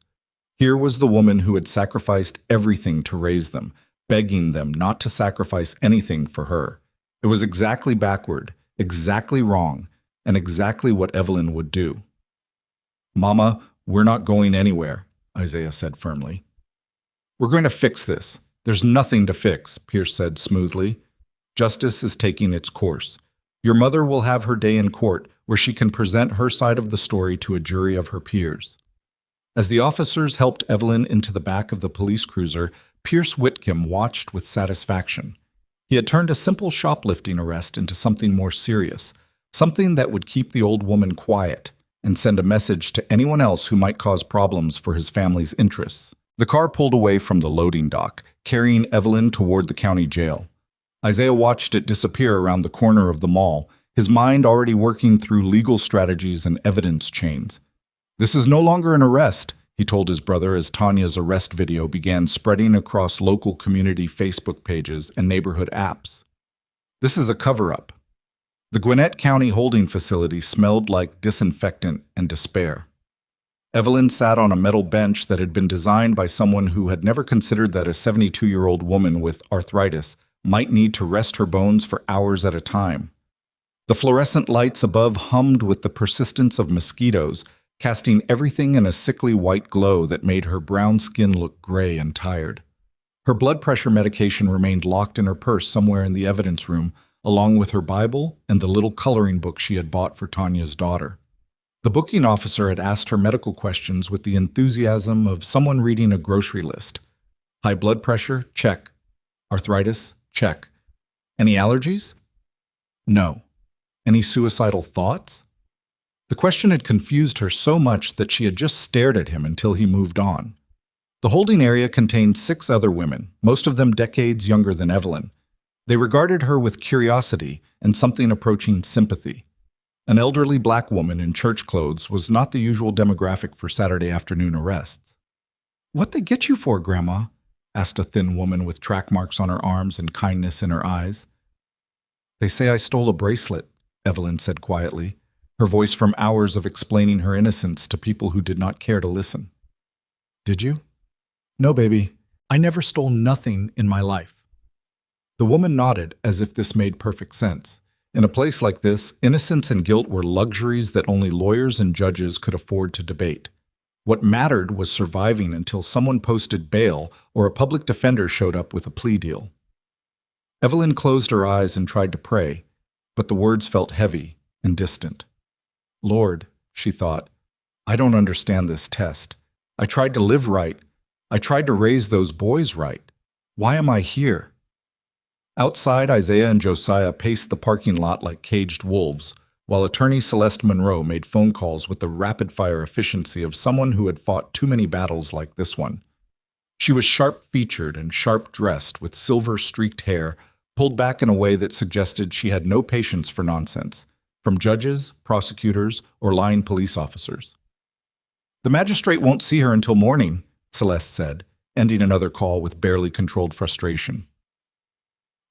Here was the woman who had sacrificed everything to raise them, begging them not to sacrifice anything for her. It was exactly backward, exactly wrong, and exactly what Evelyn would do. "Mama, we're not going anywhere," Isaiah said firmly. "We're going to fix this. There's nothing to fix," Pierce said smoothly. "Justice is taking its course. Your mother will have her day in court, where she can present her side of the story to a jury of her peers." As the officers helped Evelyn into the back of the police cruiser, Pierce Whitcomb watched with satisfaction. He had turned a simple shoplifting arrest into something more serious, something that would keep the old woman quiet and send a message to anyone else who might cause problems for his family's interests. The car pulled away from the loading dock, carrying Evelyn toward the county jail. Isaiah watched it disappear around the corner of the mall, his mind already working through legal strategies and evidence chains. "This is no longer an arrest," he told his brother as Tanya's arrest video began spreading across local community Facebook pages and neighborhood apps. "This is a cover-up." The Gwinnett County holding facility smelled like disinfectant and despair. Evelyn sat on a metal bench that had been designed by someone who had never considered that a 72-year-old woman with arthritis might need to rest her bones for hours at a time. The fluorescent lights above hummed with the persistence of mosquitoes, casting everything in a sickly white glow that made her brown skin look gray and tired. Her blood pressure medication remained locked in her purse somewhere in the evidence room, along with her Bible and the little coloring book she had bought for Tanya's daughter. The booking officer had asked her medical questions with the enthusiasm of someone reading a grocery list. High blood pressure? Check. Arthritis? Check. Any allergies? No. Any suicidal thoughts? The question had confused her so much that she had just stared at him until he moved on. The holding area contained 6 other women, most of them decades younger than Evelyn. They regarded her with curiosity and something approaching sympathy. An elderly black woman in church clothes was not the usual demographic for Saturday afternoon arrests. What they get you for, Grandma? Asked a thin woman with track marks on her arms and kindness in her eyes. They say I stole a bracelet, Evelyn said quietly, her voice from hours of explaining her innocence to people who did not care to listen. Did you? No, baby. I never stole nothing in my life. The woman nodded as if this made perfect sense. In a place like this, innocence and guilt were luxuries that only lawyers and judges could afford to debate. What mattered was surviving until someone posted bail or a public defender showed up with a plea deal. Evelyn closed her eyes and tried to pray, but the words felt heavy and distant. Lord, she thought, I don't understand this test. I tried to live right. I tried to raise those boys right. Why am I here? Outside, Isaiah and Josiah paced the parking lot like caged wolves, while attorney Celeste Monroe made phone calls with the rapid-fire efficiency of someone who had fought too many battles like this one. She was sharp-featured and sharp-dressed with silver-streaked hair, pulled back in a way that suggested she had no patience for nonsense, from judges, prosecutors, or lying police officers. The magistrate won't see her until morning, Celeste said, ending another call with barely controlled frustration.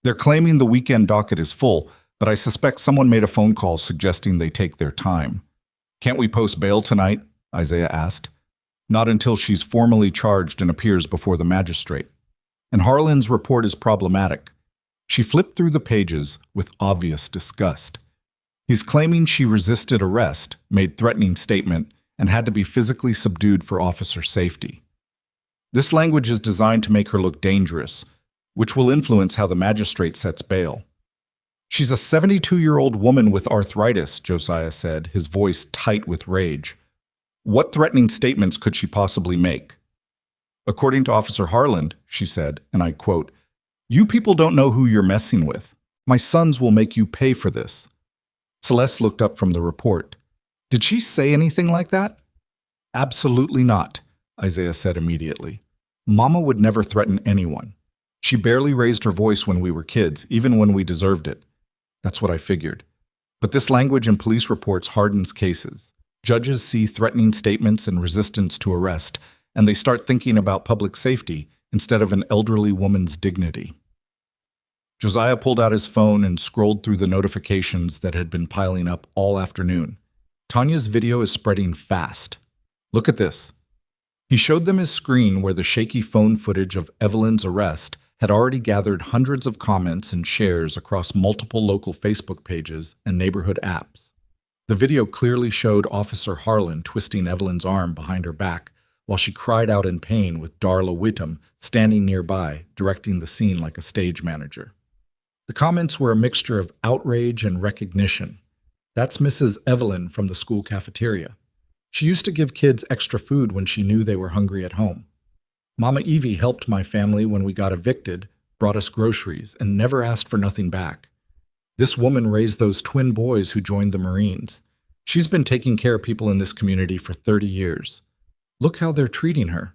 They're claiming the weekend docket is full, but I suspect someone made a phone call suggesting they take their time. Can't we post bail tonight? Isaiah asked. Not until she's formally charged and appears before the magistrate. And Harlan's report is problematic. She flipped through the pages with obvious disgust. He's claiming she resisted arrest, made threatening statement, and had to be physically subdued for officer safety. This language is designed to make her look dangerous, which will influence how the magistrate sets bail. She's a 72-year-old woman with arthritis, Josiah said, his voice tight with rage. What threatening statements could she possibly make? According to Officer Harland, she said, and I quote, "You people don't know who you're messing with. My sons will make you pay for this." Celeste looked up from the report. Did she say anything like that? Absolutely not, Isaiah said immediately. Mama would never threaten anyone. She barely raised her voice when we were kids, even when we deserved it. That's what I figured. But this language in police reports hardens cases. Judges see threatening statements and resistance to arrest, and they start thinking about public safety instead of an elderly woman's dignity. Josiah pulled out his phone and scrolled through the notifications that had been piling up all afternoon. Tanya's video is spreading fast. Look at this. He showed them his screen where the shaky phone footage of Evelyn's arrest had already gathered hundreds of comments and shares across multiple local Facebook pages and neighborhood apps. The video clearly showed Officer Harlan twisting Evelyn's arm behind her back while she cried out in pain with Darla Whittam standing nearby, directing the scene like a stage manager. The comments were a mixture of outrage and recognition. That's Mrs. Evelyn from the school cafeteria. She used to give kids extra food when she knew they were hungry at home. Mama Evie helped my family when we got evicted, brought us groceries, and never asked for nothing back. This woman raised those twin boys who joined the Marines. She's been taking care of people in this community for 30 years. Look how they're treating her.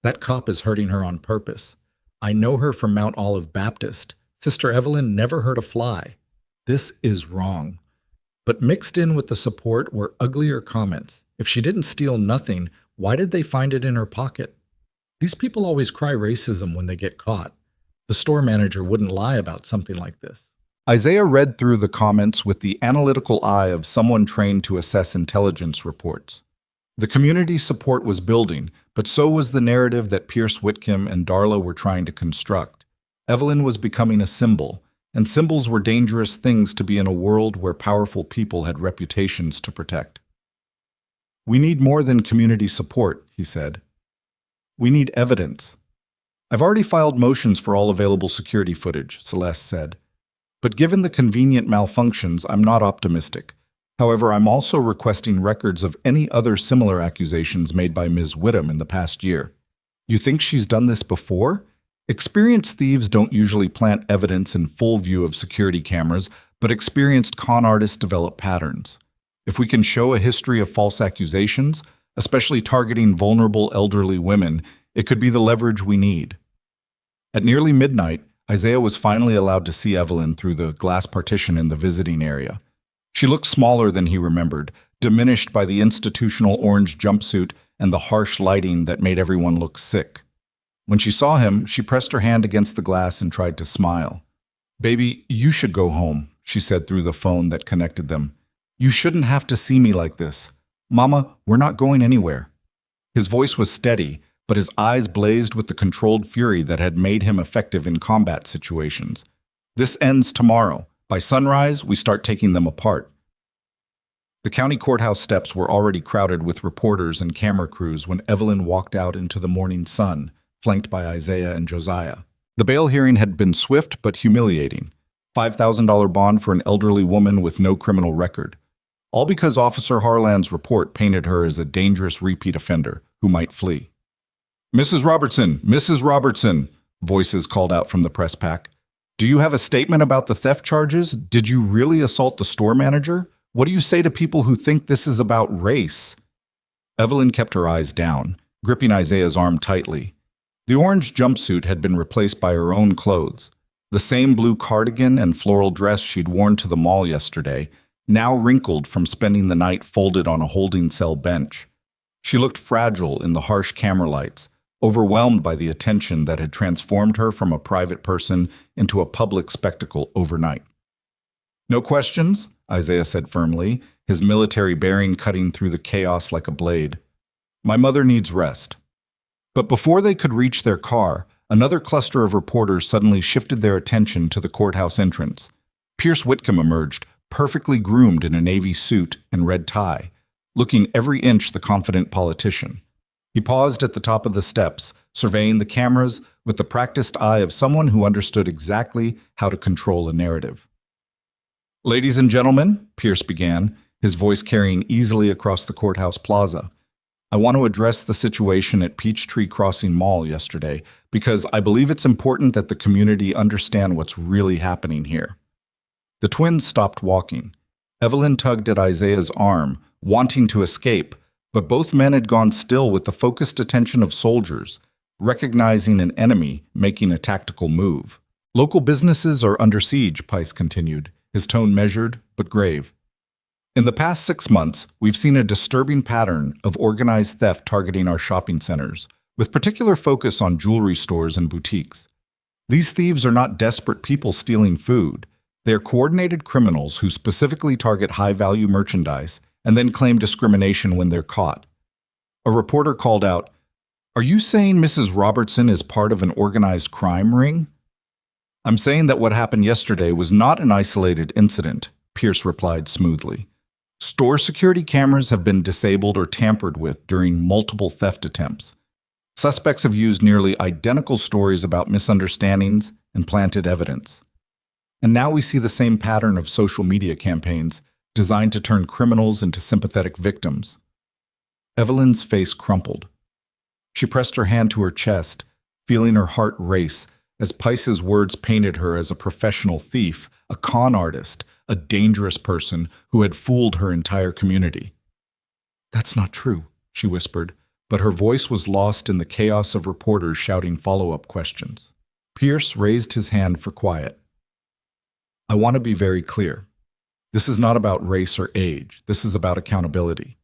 That cop is hurting her on purpose. I know her from Mount Olive Baptist. Sister Evelyn never hurt a fly. This is wrong. But mixed in with the support were uglier comments. If she didn't steal nothing, why did they find it in her pocket? These people always cry racism when they get caught. The store manager wouldn't lie about something like this. Isaiah read through the comments with the analytical eye of someone trained to assess intelligence reports. The community support was building, but so was the narrative that Pierce Whitcomb and Darla were trying to construct. Evelyn was becoming a symbol, and symbols were dangerous things to be in a world where powerful people had reputations to protect. We need more than community support, he said. We need evidence. I've already filed motions for all available security footage, Celeste said. But given the convenient malfunctions, I'm not optimistic. However, I'm also requesting records of any other similar accusations made by Ms. Whittam in the past year. You think she's done this before? Experienced thieves don't usually plant evidence in full view of security cameras, but experienced con artists develop patterns. If we can show a history of false accusations, especially targeting vulnerable elderly women, it could be the leverage we need. At nearly midnight, Isaiah was finally allowed to see Evelyn through the glass partition in the visiting area. She looked smaller than he remembered, diminished by the institutional orange jumpsuit and the harsh lighting that made everyone look sick. When she saw him, she pressed her hand against the glass and tried to smile. "Baby, you should go home," she said through the phone that connected them. "You shouldn't have to see me like this. Mama, we're not going anywhere." His voice was steady, but his eyes blazed with the controlled fury that had made him effective in combat situations. "This ends tomorrow. By sunrise, we start taking them apart." The county courthouse steps were already crowded with reporters and camera crews when Evelyn walked out into the morning sun, flanked by Isaiah and Josiah. The bail hearing had been swift but humiliating. $5,000 bond for an elderly woman with no criminal record. All because Officer Harlan's report painted her as a dangerous repeat offender who might flee. "Mrs. Robertson! Mrs. Robertson!" voices called out from the press pack. "Do you have a statement about the theft charges? Did you really assault the store manager? What do you say to people who think this is about race?" Evelyn kept her eyes down, gripping Isaiah's arm tightly. The orange jumpsuit had been replaced by her own clothes. The same blue cardigan and floral dress she'd worn to the mall yesterday, now wrinkled from spending the night folded on a holding cell bench. She looked fragile in the harsh camera lights, overwhelmed by the attention that had transformed her from a private person into a public spectacle overnight. "No questions?" Isaiah said firmly, his military bearing cutting through the chaos like a blade. "My mother needs rest." But before they could reach their car, another cluster of reporters suddenly shifted their attention to the courthouse entrance. Pierce Whitcomb emerged, perfectly groomed in a navy suit and red tie, looking every inch the confident politician. He paused at the top of the steps, surveying the cameras with the practiced eye of someone who understood exactly how to control a narrative. "Ladies and gentlemen," Pierce began, his voice carrying easily across the courthouse plaza, "I want to address the situation at Peachtree Crossing Mall yesterday because I believe it's important that the community understand what's really happening here." The twins stopped walking. Evelyn tugged at Isaiah's arm, wanting to escape, but both men had gone still with the focused attention of soldiers, recognizing an enemy making a tactical move. "Local businesses are under siege," Pice continued, his tone measured but grave. "In the past 6 months, we've seen a disturbing pattern of organized theft targeting our shopping centers, with particular focus on jewelry stores and boutiques. These thieves are not desperate people stealing food. They are coordinated criminals who specifically target high-value merchandise and then claim discrimination when they're caught." A reporter called out, "Are you saying Mrs. Robertson is part of an organized crime ring?" "I'm saying that what happened yesterday was not an isolated incident," Pierce replied smoothly. "Store security cameras have been disabled or tampered with during multiple theft attempts. Suspects have used nearly identical stories about misunderstandings and planted evidence. And now we see the same pattern of social media campaigns designed to turn criminals into sympathetic victims." Evelyn's face crumpled. She pressed her hand to her chest, feeling her heart race as Pice's words painted her as a professional thief, a con artist, a dangerous person who had fooled her entire community. "That's not true," she whispered, but her voice was lost in the chaos of reporters shouting follow-up questions. Pierce raised his hand for quiet. "I want to be very clear. This is not about race or age. This is about accountability.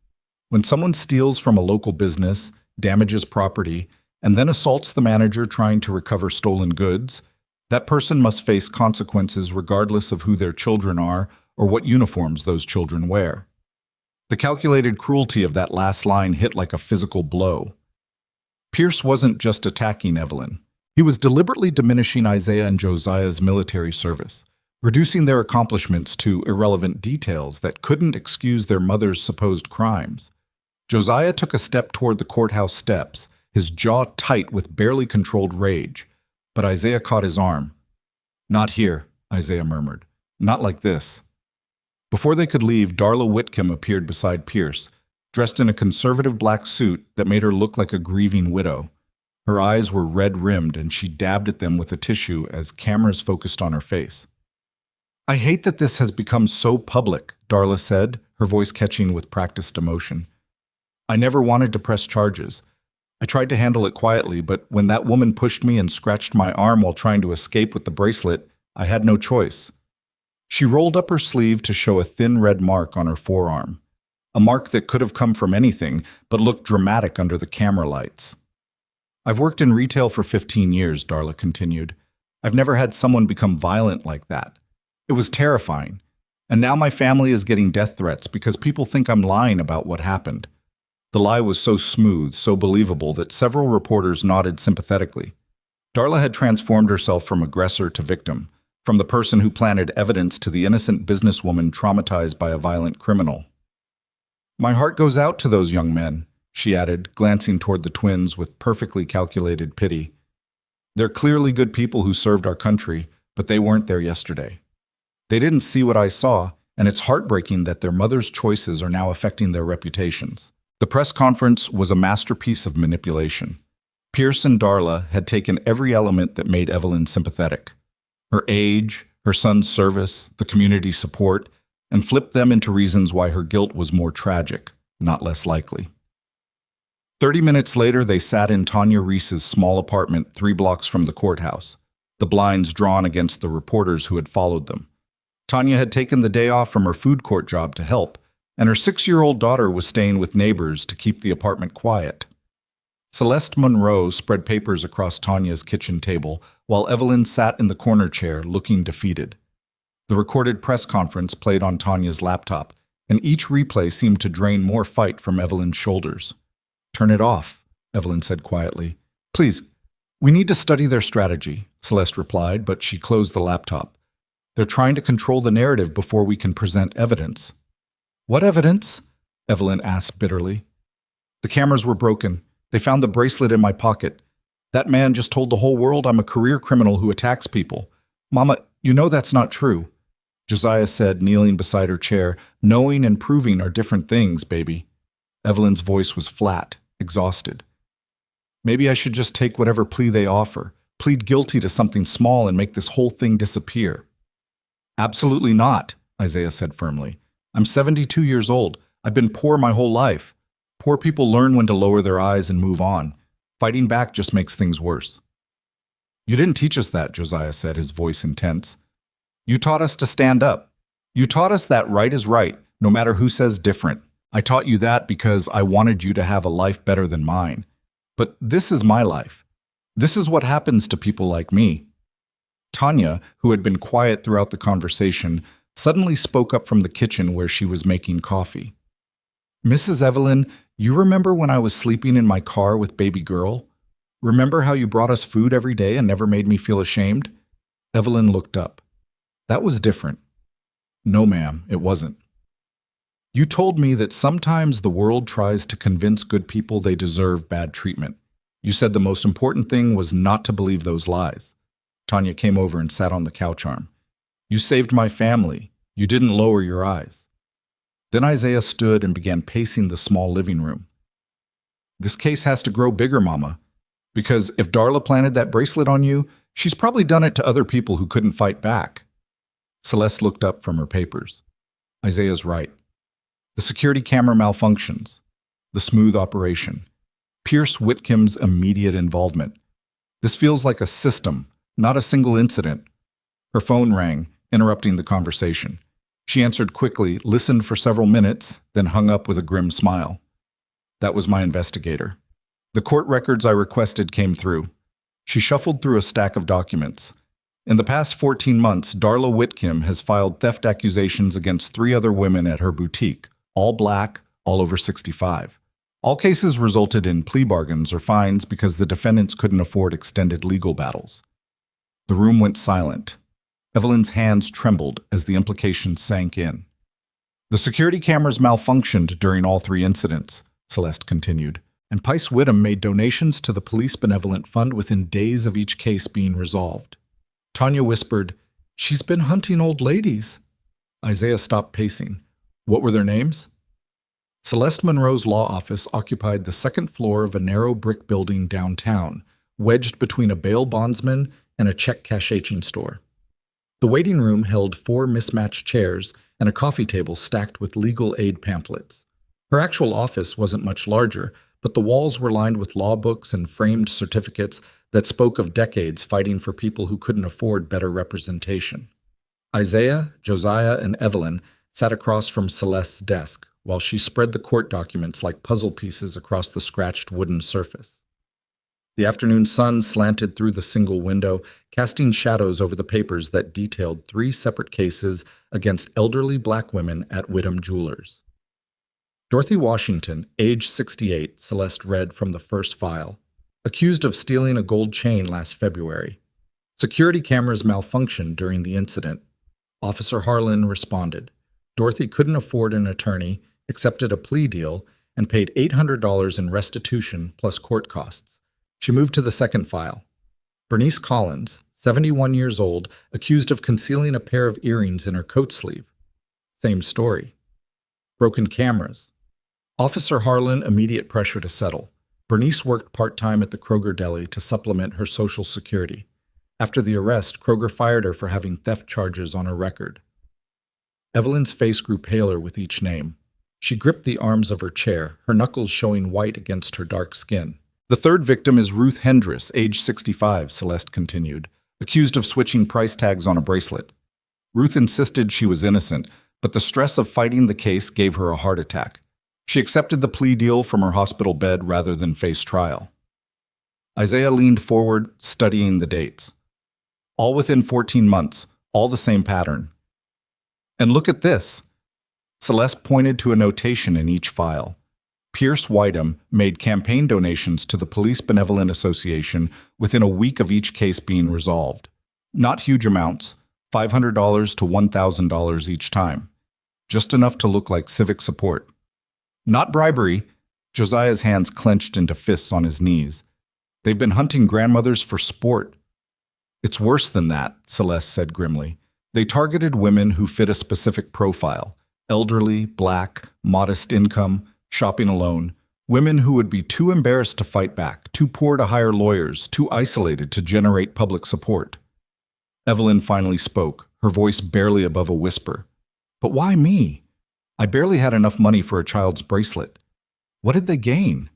When someone steals from a local business, damages property, and then assaults the manager trying to recover stolen goods, that person must face consequences regardless of who their children are or what uniforms those children wear." The calculated cruelty of that last line hit like a physical blow. Pierce wasn't just attacking Evelyn. He was deliberately diminishing Isaiah and Josiah's military service, reducing their accomplishments to irrelevant details that couldn't excuse their mother's supposed crimes. Josiah took a step toward the courthouse steps, his jaw tight with barely controlled rage, but Isaiah caught his arm. "Not here," Isaiah murmured. "Not like this." Before they could leave, Darla Whitcomb appeared beside Pierce, dressed in a conservative black suit that made her look like a grieving widow. Her eyes were red-rimmed, and she dabbed at them with a tissue as cameras focused on her face. "I hate that this has become so public," Darla said, her voice catching with practiced emotion. "I never wanted to press charges. I tried to handle it quietly, but when that woman pushed me and scratched my arm while trying to escape with the bracelet, I had no choice." She rolled up her sleeve to show a thin red mark on her forearm. a mark that could have come from anything, but looked dramatic under the camera lights. I've worked in retail for 15 years, Darla continued. I've never had someone become violent like that. It was terrifying. And now my family is getting death threats because people think I'm lying about what happened. The lie was so smooth, so believable, that several reporters nodded sympathetically. Darla had transformed herself from aggressor to victim, from the person who planted evidence to the innocent businesswoman traumatized by a violent criminal. My heart goes out to those young men, she added, glancing toward the twins with perfectly calculated pity. They're clearly good people who served our country, but they weren't there yesterday. They didn't see what I saw, and it's heartbreaking that their mother's choices are now affecting their reputations. The press conference was a masterpiece of manipulation. Pierce and Darla had taken every element that made Evelyn sympathetic. Her age, her son's service, the community support, and flipped them into reasons why her guilt was more tragic, not less likely. 30 minutes later, they sat in Tanya Reese's small apartment 3 blocks from the courthouse, the blinds drawn against the reporters who had followed them. Tanya had taken the day off from her food court job to help, and her 6-year-old daughter was staying with neighbors to keep the apartment quiet. Celeste Monroe spread papers across Tanya's kitchen table, while Evelyn sat in the corner chair, looking defeated. The recorded press conference played on Tanya's laptop, and each replay seemed to drain more fight from Evelyn's shoulders. "Turn it off," Evelyn said quietly. "Please, we need to study their strategy," Celeste replied, but she closed the laptop. "They're trying to control the narrative before we can present evidence." "What evidence?" Evelyn asked bitterly. "The cameras were broken. They found the bracelet in my pocket. That man just told the whole world I'm a career criminal who attacks people. Mama, you know that's not true," Josiah said, kneeling beside her chair. "Knowing and proving are different things, baby." Evelyn's voice was flat, exhausted. "Maybe I should just take whatever plea they offer, plead guilty to something small and make this whole thing disappear." "Absolutely not," Isaiah said firmly. "I'm 72 years old. I've been poor my whole life. Poor people learn when to lower their eyes and move on. Fighting back just makes things worse." "You didn't teach us that," Josiah said, his voice intense. "You taught us to stand up. You taught us that right is right, no matter who says different. I taught you that because I wanted you to have a life better than mine. But this is my life. This is what happens to people like me." Tanya, who had been quiet throughout the conversation, suddenly spoke up from the kitchen where she was making coffee. "Mrs. Evelyn, you remember when I was sleeping in my car with baby girl? Remember how you brought us food every day and never made me feel ashamed?" Evelyn looked up. "That was different." "No, ma'am, it wasn't." "You told me that sometimes the world tries to convince good people they deserve bad treatment. You said the most important thing was not to believe those lies." Tanya came over and sat on the couch arm. "You saved my family. You didn't lower your eyes." Then Isaiah stood and began pacing the small living room. "This case has to grow bigger, Mama. Because if Darla planted that bracelet on you, she's probably done it to other people who couldn't fight back." Celeste looked up from her papers. "Isaiah's right. The security camera malfunctions. The smooth operation. Pierce Whitcomb's immediate involvement. This feels like a system, not a single incident." Her phone rang, interrupting the conversation. She answered quickly, listened for several minutes, then hung up with a grim smile. "That was my investigator. The court records I requested came through." She shuffled through a stack of documents. "In the past 14 months, Darla Whitcomb has filed theft accusations against 3 other women at her boutique, all black, all over 65. All cases resulted in plea bargains or fines because the defendants couldn't afford extended legal battles." The room went silent. Evelyn's hands trembled as the implications sank in. "The security cameras malfunctioned during all 3 incidents," Celeste continued, "and Pice Whittam made donations to the Police Benevolent Fund within days of each case being resolved." Tanya whispered, "She's been hunting old ladies." Isaiah stopped pacing. "What were their names?" Celeste Monroe's law office occupied the 2nd floor of a narrow brick building downtown, wedged between a bail bondsman and a check cashing store. The waiting room held 4 mismatched chairs and a coffee table stacked with legal aid pamphlets. Her actual office wasn't much larger, but the walls were lined with law books and framed certificates that spoke of decades fighting for people who couldn't afford better representation. Isaiah, Josiah, and Evelyn sat across from Celeste's desk, while she spread the court documents like puzzle pieces across the scratched wooden surface. The afternoon sun slanted through the single window, casting shadows over the papers that detailed 3 separate cases against elderly black women at Whittam Jewelers. Dorothy Washington, age 68, Celeste read from the first file. Accused of stealing a gold chain last February. Security cameras malfunctioned during the incident. Officer Harlan responded. Dorothy couldn't afford an attorney, accepted a plea deal, and paid $800 in restitution plus court costs. She moved to the second file. Bernice Collins, 71 years old, accused of concealing a pair of earrings in her coat sleeve. Same story. Broken cameras. Officer Harlan, immediate pressure to settle. Bernice worked part-time at the Kroger deli to supplement her Social Security. After the arrest, Kroger fired her for having theft charges on her record. Evelyn's face grew paler with each name. She gripped the arms of her chair, her knuckles showing white against her dark skin. The third victim is Ruth Hendress, age 65, Celeste continued, accused of switching price tags on a bracelet. Ruth insisted she was innocent, but the stress of fighting the case gave her a heart attack. She accepted the plea deal from her hospital bed rather than face trial. Isaiah leaned forward, studying the dates. All within 14 months, all the same pattern. And look at this. Celeste pointed to a notation in each file. Pierce Whittam made campaign donations to the Police Benevolent Association within a week of each case being resolved. Not huge amounts, $500 to $1,000 each time. Just enough to look like civic support. Not bribery. Josiah's hands clenched into fists on his knees. They've been hunting grandmothers for sport. It's worse than that, Celeste said grimly. They targeted women who fit a specific profile. Elderly, black, modest income, shopping alone. Women who would be too embarrassed to fight back, too poor to hire lawyers, too isolated to generate public support. Evelyn finally spoke, her voice barely above a whisper. But why me? I barely had enough money for a child's bracelet. What did they gain?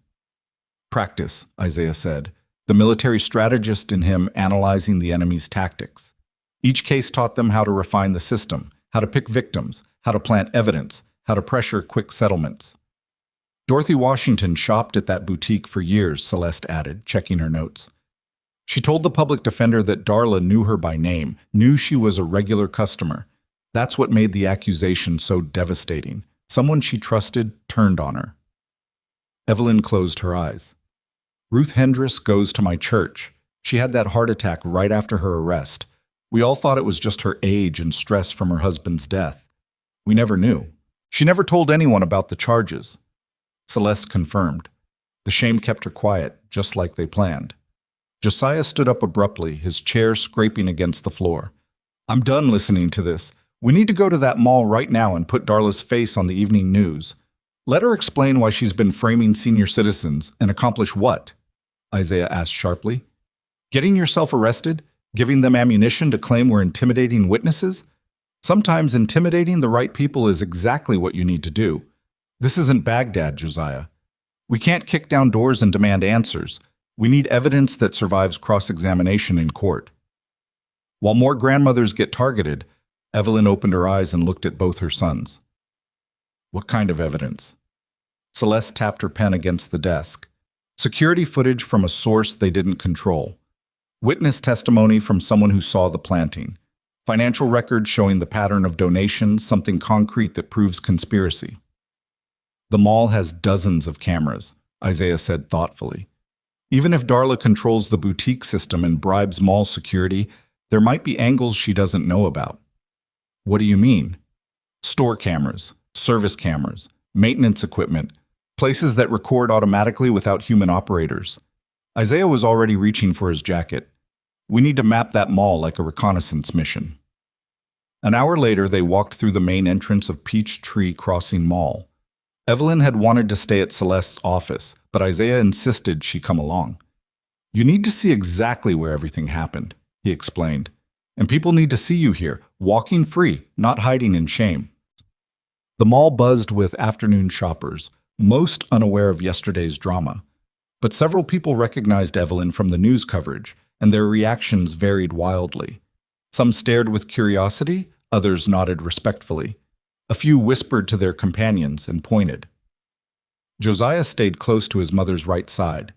Practice, Isaiah said, the military strategist in him analyzing the enemy's tactics. Each case taught them how to refine the system, how to pick victims, how to plant evidence, how to pressure quick settlements. Dorothy Washington shopped at that boutique for years, Celeste added, checking her notes. She told the public defender that Darla knew her by name, knew she was a regular customer. That's what made the accusation so devastating. Someone she trusted turned on her. Evelyn closed her eyes. Ruth Hendress goes to my church. She had that heart attack right after her arrest. We all thought it was just her age and stress from her husband's death. We never knew. She never told anyone about the charges. Celeste confirmed. The shame kept her quiet, just like they planned. Josiah stood up abruptly, his chair scraping against the floor. I'm done listening to this. We need to go to that mall right now and put Darla's face on the evening news. Let her explain why she's been framing senior citizens and accomplish what? Isaiah asked sharply. Getting yourself arrested? Giving them ammunition to claim we're intimidating witnesses? Sometimes intimidating the right people is exactly what you need to do. This isn't Baghdad, Josiah. We can't kick down doors and demand answers. We need evidence that survives cross-examination in court. While more grandmothers get targeted, Evelyn opened her eyes and looked at both her sons. What kind of evidence? Celeste tapped her pen against the desk. Security footage from a source they didn't control. Witness testimony from someone who saw the planting. Financial records showing the pattern of donations, something concrete that proves conspiracy. The mall has dozens of cameras, Isaiah said thoughtfully. Even if Darla controls the boutique system and bribes mall security, there might be angles she doesn't know about. What do you mean? Store cameras, service cameras, maintenance equipment, places that record automatically without human operators. Isaiah was already reaching for his jacket. We need to map that mall like a reconnaissance mission. An hour later, they walked through the main entrance of Peachtree Crossing Mall. Evelyn had wanted to stay at Celeste's office, but Isaiah insisted she come along. You need to see exactly where everything happened, he explained. And people need to see you here, walking free, not hiding in shame. The mall buzzed with afternoon shoppers, most unaware of yesterday's drama. But several people recognized Evelyn from the news coverage, and their reactions varied wildly. Some stared with curiosity, others nodded respectfully. A few whispered to their companions and pointed. Josiah stayed close to his mother's right side.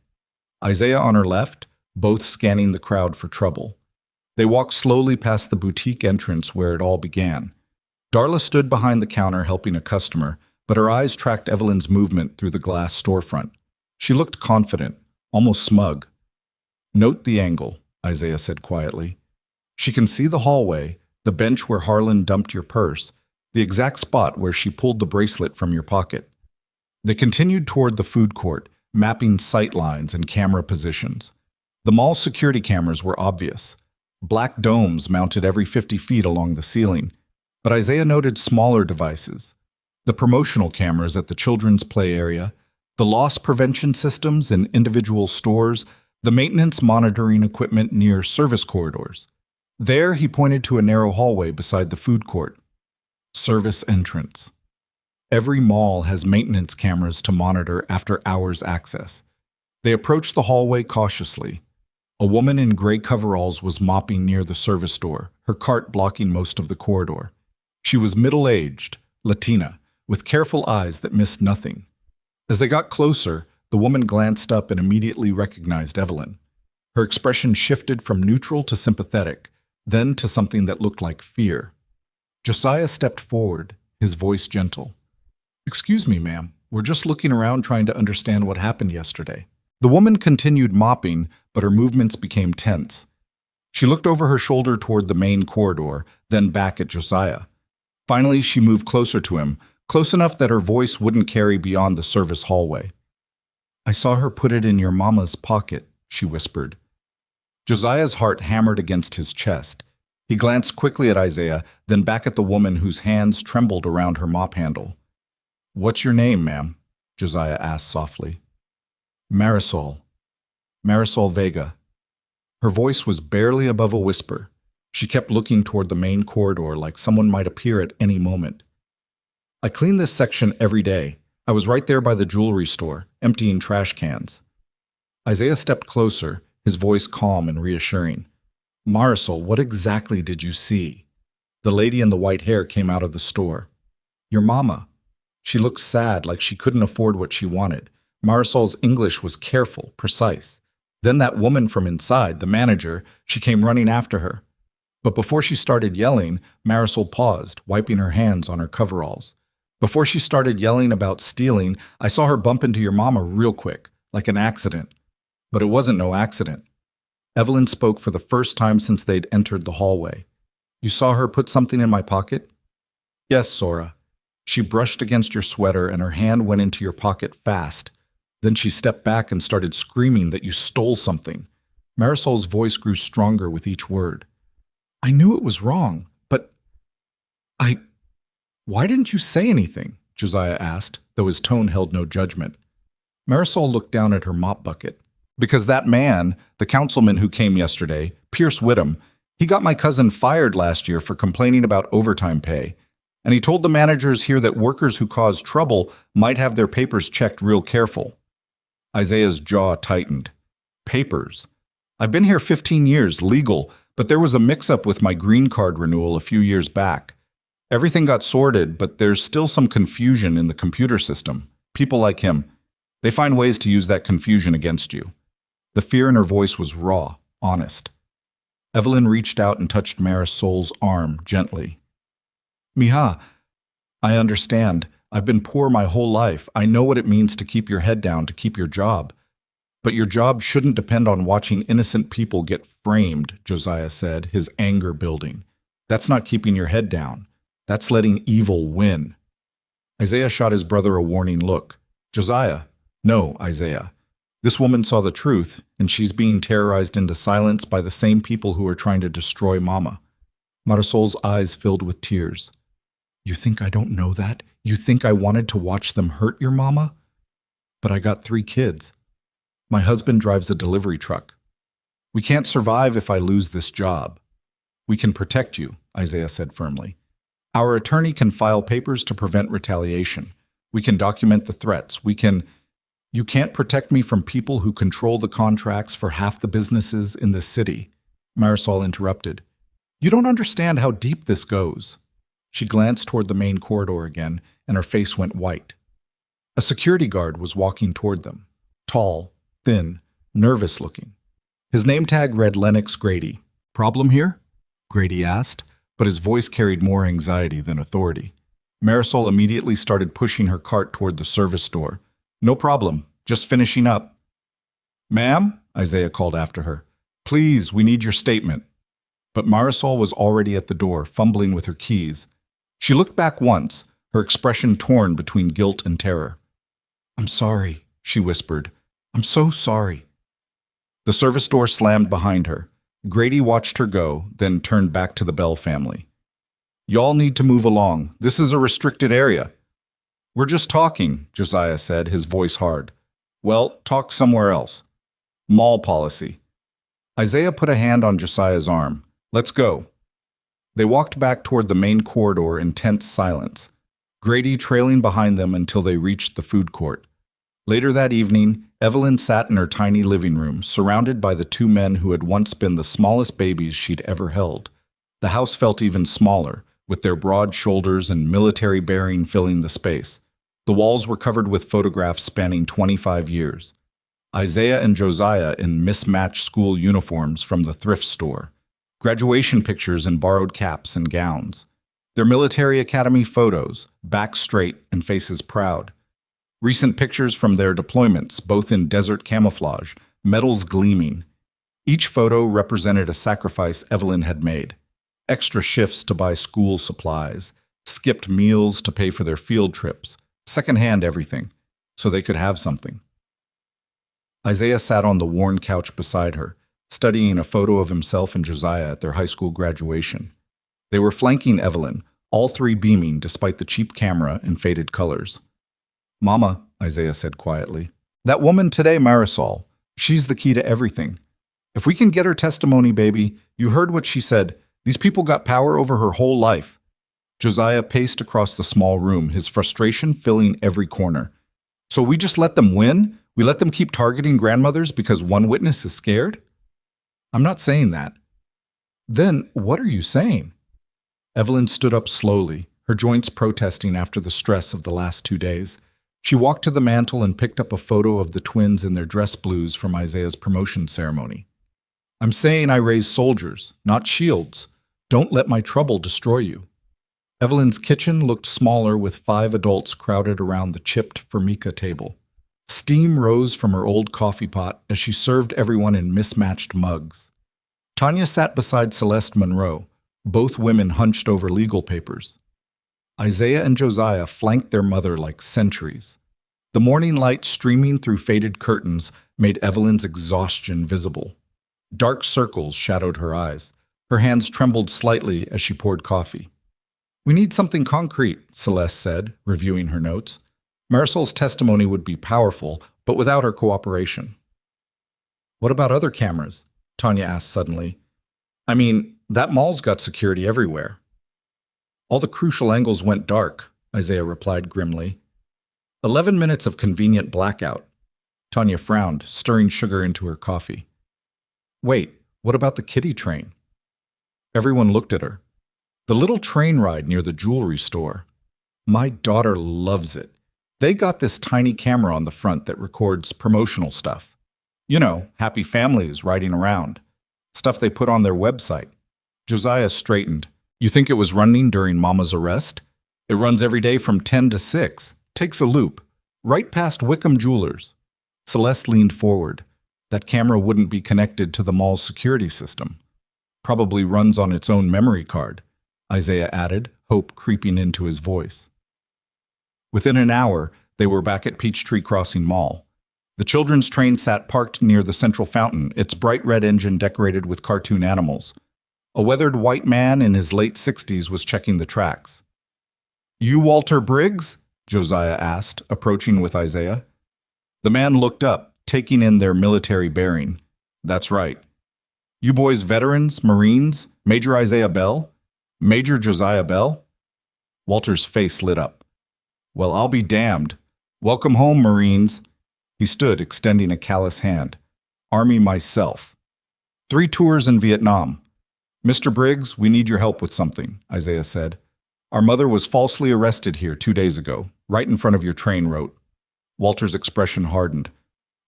Isaiah on her left, both scanning the crowd for trouble. They walked slowly past the boutique entrance where it all began. Darla stood behind the counter helping a customer, but her eyes tracked Evelyn's movement through the glass storefront. She looked confident, almost smug. "Note the angle," Isaiah said quietly. "She can see the hallway, the bench where Harlan dumped your purse, the exact spot where she pulled the bracelet from your pocket." They continued toward the food court, mapping sight lines and camera positions. The mall security cameras were obvious. Black domes mounted every 50 feet along the ceiling, but Isaiah noted smaller devices. The promotional cameras at the children's play area, the loss prevention systems in individual stores, the maintenance monitoring equipment near service corridors. There, he pointed to a narrow hallway beside the food court. Service entrance. Every mall has maintenance cameras to monitor after-hours access. They approached the hallway cautiously. A woman in gray coveralls was mopping near the service door, her cart blocking most of the corridor. She was middle-aged, Latina, with careful eyes that missed nothing. As they got closer, the woman glanced up and immediately recognized Evelyn. Her expression shifted from neutral to sympathetic, then to something that looked like fear. Josiah stepped forward, his voice gentle. "Excuse me, ma'am. We're just looking around trying to understand what happened yesterday." The woman continued mopping, but her movements became tense. She looked over her shoulder toward the main corridor, then back at Josiah. Finally, she moved closer to him, close enough that her voice wouldn't carry beyond the service hallway. "I saw her put it in your mama's pocket," she whispered. Josiah's heart hammered against his chest. He glanced quickly at Isaiah, then back at the woman whose hands trembled around her mop handle. "What's your name, ma'am?" Josiah asked softly. "Marisol. Marisol Vega." Her voice was barely above a whisper. She kept looking toward the main corridor like someone might appear at any moment. "I clean this section every day. I was right there by the jewelry store, emptying trash cans." Isaiah stepped closer, his voice calm and reassuring. "Marisol, what exactly did you see?" The lady in the white hair came out of the store. "Your mama. She looked sad, like she couldn't afford what she wanted." Marisol's English was careful, precise. Then that woman from inside, the manager, she came running after her. But before she started yelling, Marisol paused, wiping her hands on her coveralls. "Before she started yelling about stealing, I saw her bump into your mama real quick, like an accident. But it wasn't no accident." Evelyn spoke for the first time since they'd entered the hallway. "You saw her put something in my pocket?" "Yes, Sora. She brushed against your sweater and her hand went into your pocket fast. Then she stepped back and started screaming that you stole something." Marisol's voice grew stronger with each word. "I knew it was wrong, but Why didn't you say anything?" Josiah asked, though his tone held no judgment. Marisol looked down at her mop bucket. "Because that man, the councilman who came yesterday, Pierce Whittam, he got my cousin fired last year for complaining about overtime pay. And he told the managers here that workers who cause trouble might have their papers checked real careful." Isaiah's jaw tightened. "Papers? I've been here 15 years, legal, but there was a mix-up with my green card renewal a few years back. Everything got sorted, but there's still some confusion in the computer system. People like him, they find ways to use that confusion against you." The fear in her voice was raw, honest. Evelyn reached out and touched Marisol's arm gently. "Mija, I understand. I've been poor my whole life. I know what it means to keep your head down, to keep your job. But your job shouldn't depend on watching innocent people get framed," Josiah said, his anger building. "That's not keeping your head down. That's letting evil win." Isaiah shot his brother a warning look. "Josiah, no, Isaiah. This woman saw the truth, and she's being terrorized into silence by the same people who are trying to destroy Mama." Marisol's eyes filled with tears. "You think I don't know that? You think I wanted to watch them hurt your mama? But I got 3 kids. My husband drives a delivery truck. We can't survive if I lose this job." "We can protect you," Isaiah said firmly. "Our attorney can file papers to prevent retaliation. We can document the threats. You can't protect me from people who control the contracts for half the businesses in this city." Marisol interrupted. "You don't understand how deep this goes." She glanced toward the main corridor again, and her face went white. A security guard was walking toward them. Tall, thin, nervous looking. His name tag read Lennox Grady. "Problem here?" Grady asked, but his voice carried more anxiety than authority. Marisol immediately started pushing her cart toward the service door. "No problem, just finishing up." "Ma'am," Isaiah called after her, "please, we need your statement." But Marisol was already at the door, fumbling with her keys. She looked back once, her expression torn between guilt and terror. "I'm sorry," she whispered. "I'm so sorry." The service door slammed behind her. Grady watched her go, then turned back to the Bell family. "Y'all need to move along. This is a restricted area." "We're just talking," Josiah said, his voice hard. "Well, talk somewhere else." "Mall policy." Isaiah put a hand on Josiah's arm. "Let's go." They walked back toward the main corridor in tense silence, Grady trailing behind them until they reached the food court. Later that evening, Evelyn sat in her tiny living room, surrounded by the two men who had once been the smallest babies she'd ever held. The house felt even smaller, with their broad shoulders and military bearing filling the space. The walls were covered with photographs spanning 25 years. Isaiah and Josiah in mismatched school uniforms from the thrift store. Graduation pictures in borrowed caps and gowns. Their military academy photos, backs straight and faces proud. Recent pictures from their deployments, both in desert camouflage, medals gleaming. Each photo represented a sacrifice Evelyn had made. Extra shifts to buy school supplies, skipped meals to pay for their field trips, secondhand everything, so they could have something. Isaiah sat on the worn couch beside her, studying a photo of himself and Josiah at their high school graduation. They were flanking Evelyn, all three beaming despite the cheap camera and faded colors. "Mama," Isaiah said quietly, "that woman today, Marisol, she's the key to everything. If we can get her testimony, baby, you heard what she said. These people got power over her whole life." Josiah paced across the small room, his frustration filling every corner. "So we just let them win? We let them keep targeting grandmothers because one witness is scared?" "I'm not saying that." "Then what are you saying?" Evelyn stood up slowly, her joints protesting after the stress of the last 2 days. She walked to the mantel and picked up a photo of the twins in their dress blues from Isaiah's promotion ceremony. "I'm saying I raise soldiers, not shields. Don't let my trouble destroy you." Evelyn's kitchen looked smaller with 5 adults crowded around the chipped Formica table. Steam rose from her old coffee pot as she served everyone in mismatched mugs. Tanya sat beside Celeste Monroe, both women hunched over legal papers. Isaiah and Josiah flanked their mother like sentries. The morning light streaming through faded curtains made Evelyn's exhaustion visible. Dark circles shadowed her eyes. Her hands trembled slightly as she poured coffee. "We need something concrete," Celeste said, reviewing her notes. Marisol's testimony would be powerful, but without her cooperation. "What about other cameras?" Tanya asked suddenly. "I mean, that mall's got security everywhere." "All the crucial angles went dark," Isaiah replied grimly. 11 minutes of convenient blackout. Tanya frowned, stirring sugar into her coffee. "Wait, what about the kiddie train?" Everyone looked at her. "The little train ride near the jewelry store. My daughter loves it. They got this tiny camera on the front that records promotional stuff. You know, happy families riding around. Stuff they put on their website." Josiah straightened. "You think it was running during Mama's arrest? It runs every day from 10 to 6. Takes a loop. Right past Wickham Jewelers." Celeste leaned forward. That camera wouldn't be connected to the mall's security system. "Probably runs on its own memory card," Isaiah added, hope creeping into his voice. Within an hour, they were back at Peachtree Crossing Mall. The children's train sat parked near the central fountain, its bright red engine decorated with cartoon animals. A weathered white man in his late 60s was checking the tracks. "You Walter Briggs?" Josiah asked, approaching with Isaiah. The man looked up, taking in their military bearing. "That's right." "You boys veterans, Marines, Major Isaiah Bell? Major Josiah Bell?" Walter's face lit up. "Well, I'll be damned. Welcome home, Marines." He stood, extending a callous hand. "Army myself. 3 tours in Vietnam. Mr. Briggs, we need your help with something," Isaiah said. Our mother was falsely arrested here 2 days ago, right in front of your train, wrote. Walter's expression hardened.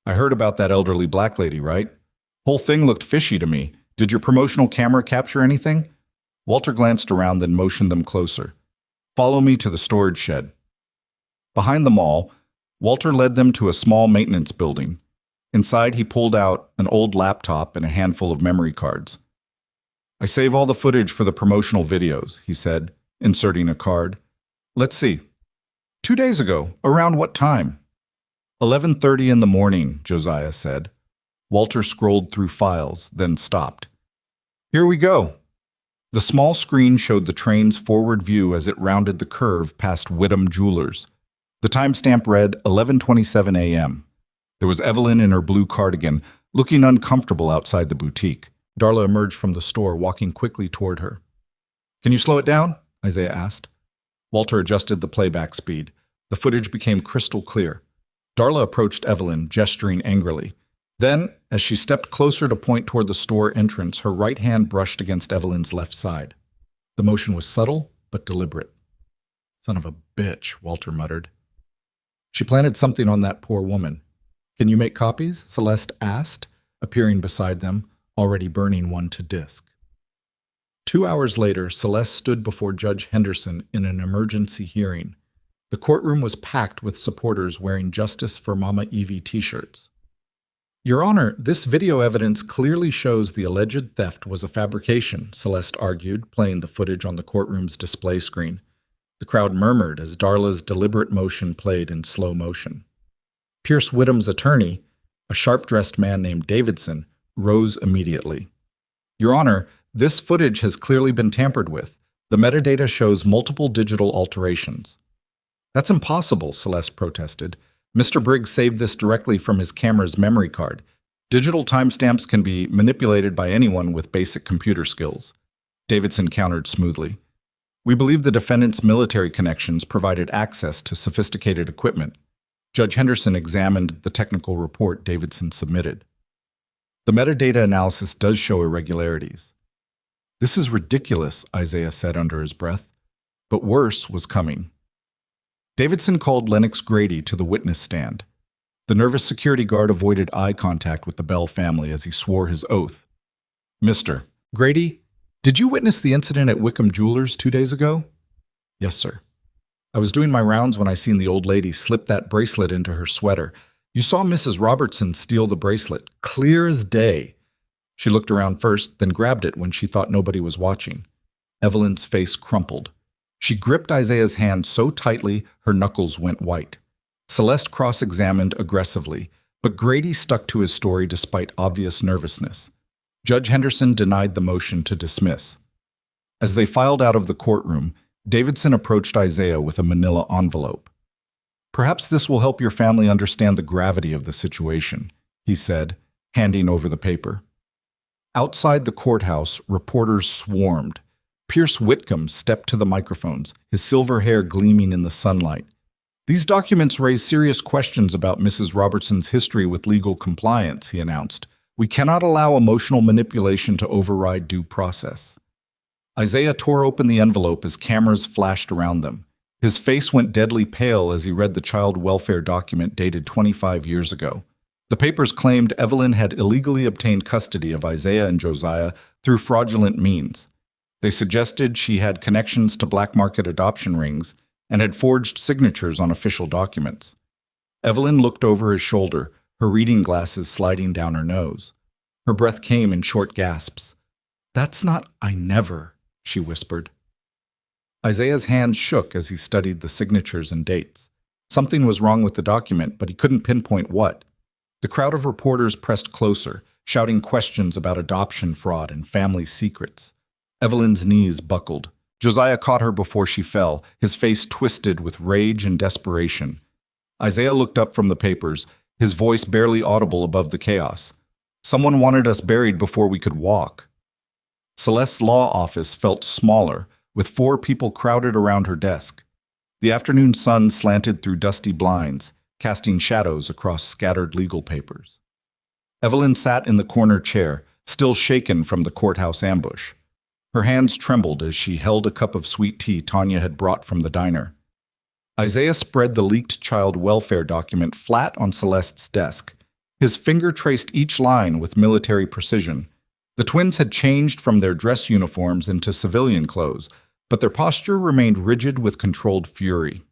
I heard about that elderly black lady, right? Whole thing looked fishy to me. Did your promotional camera capture anything? Walter glanced around, then motioned them closer. Follow me to the storage shed. Behind the mall, Walter led them to a small maintenance building. Inside, he pulled out an old laptop and a handful of memory cards. I save all the footage for the promotional videos, he said, inserting a card. Let's see. 2 days ago, around what time? 11:30 in the morning, Josiah said. Walter scrolled through files, then stopped. Here we go. The small screen showed the train's forward view as it rounded the curve past Whittam Jewelers. The timestamp read 11:27 a.m. There was Evelyn in her blue cardigan, looking uncomfortable outside the boutique. Darla emerged from the store, walking quickly toward her. Can you slow it down? Isaiah asked. Walter adjusted the playback speed. The footage became crystal clear. Darla approached Evelyn, gesturing angrily. Then, as she stepped closer to point toward the store entrance, her right hand brushed against Evelyn's left side. The motion was subtle, but deliberate. Son of a bitch, Walter muttered. She planted something on that poor woman. Can you make copies? Celeste asked, appearing beside them, already burning one to disk. 2 hours later, Celeste stood before Judge Henderson in an emergency hearing. The courtroom was packed with supporters wearing Justice for Mama Evie t-shirts. Your Honor, this video evidence clearly shows the alleged theft was a fabrication, Celeste argued, playing the footage on the courtroom's display screen. The crowd murmured as Darla's deliberate motion played in slow motion. Pierce Whittam's attorney, a sharp-dressed man named Davidson, rose immediately. Your Honor, this footage has clearly been tampered with. The metadata shows multiple digital alterations. That's impossible, Celeste protested. Mr. Briggs saved this directly from his camera's memory card. Digital timestamps can be manipulated by anyone with basic computer skills. Davidson countered smoothly. We believe the defendant's military connections provided access to sophisticated equipment. Judge Henderson examined the technical report Davidson submitted. The metadata analysis does show irregularities. This is ridiculous, Isaiah said under his breath. But worse was coming. Davidson called Lennox Grady to the witness stand. The nervous security guard avoided eye contact with the Bell family as he swore his oath. Mr. Grady, did you witness the incident at Whittam Jewelers 2 days ago? Yes, sir. I was doing my rounds when I seen the old lady slip that bracelet into her sweater. You saw Mrs. Robertson steal the bracelet, clear as day. She looked around first, then grabbed it when she thought nobody was watching. Evelyn's face crumpled. She gripped Isaiah's hand so tightly her knuckles went white. Celeste cross-examined aggressively, but Grady stuck to his story despite obvious nervousness. Judge Henderson denied the motion to dismiss. As they filed out of the courtroom, Davidson approached Isaiah with a manila envelope. Perhaps this will help your family understand the gravity of the situation, he said, handing over the paper. Outside the courthouse, reporters swarmed. Pierce Whitcomb stepped to the microphones, his silver hair gleaming in the sunlight. These documents raise serious questions about Mrs. Robertson's history with legal compliance, he announced. We cannot allow emotional manipulation to override due process. Isaiah tore open the envelope as cameras flashed around them. His face went deadly pale as he read the child welfare document dated 25 years ago. The papers claimed Evelyn had illegally obtained custody of Isaiah and Josiah through fraudulent means. They suggested she had connections to black market adoption rings and had forged signatures on official documents. Evelyn looked over his shoulder, her reading glasses sliding down her nose. Her breath came in short gasps. That's not I never, she whispered. Isaiah's hands shook as he studied the signatures and dates. Something was wrong with the document, but he couldn't pinpoint what. The crowd of reporters pressed closer, shouting questions about adoption fraud and family secrets. Evelyn's knees buckled. Josiah caught her before she fell, his face twisted with rage and desperation. Isaiah looked up from the papers, his voice barely audible above the chaos. Someone wanted us buried before we could walk. Celeste's law office felt smaller, with 4 people crowded around her desk. The afternoon sun slanted through dusty blinds, casting shadows across scattered legal papers. Evelyn sat in the corner chair, still shaken from the courthouse ambush. Her hands trembled as she held a cup of sweet tea Tanya had brought from the diner. Isaiah spread the leaked child welfare document flat on Celeste's desk. His finger traced each line with military precision. The twins had changed from their dress uniforms into civilian clothes, but their posture remained rigid with controlled fury.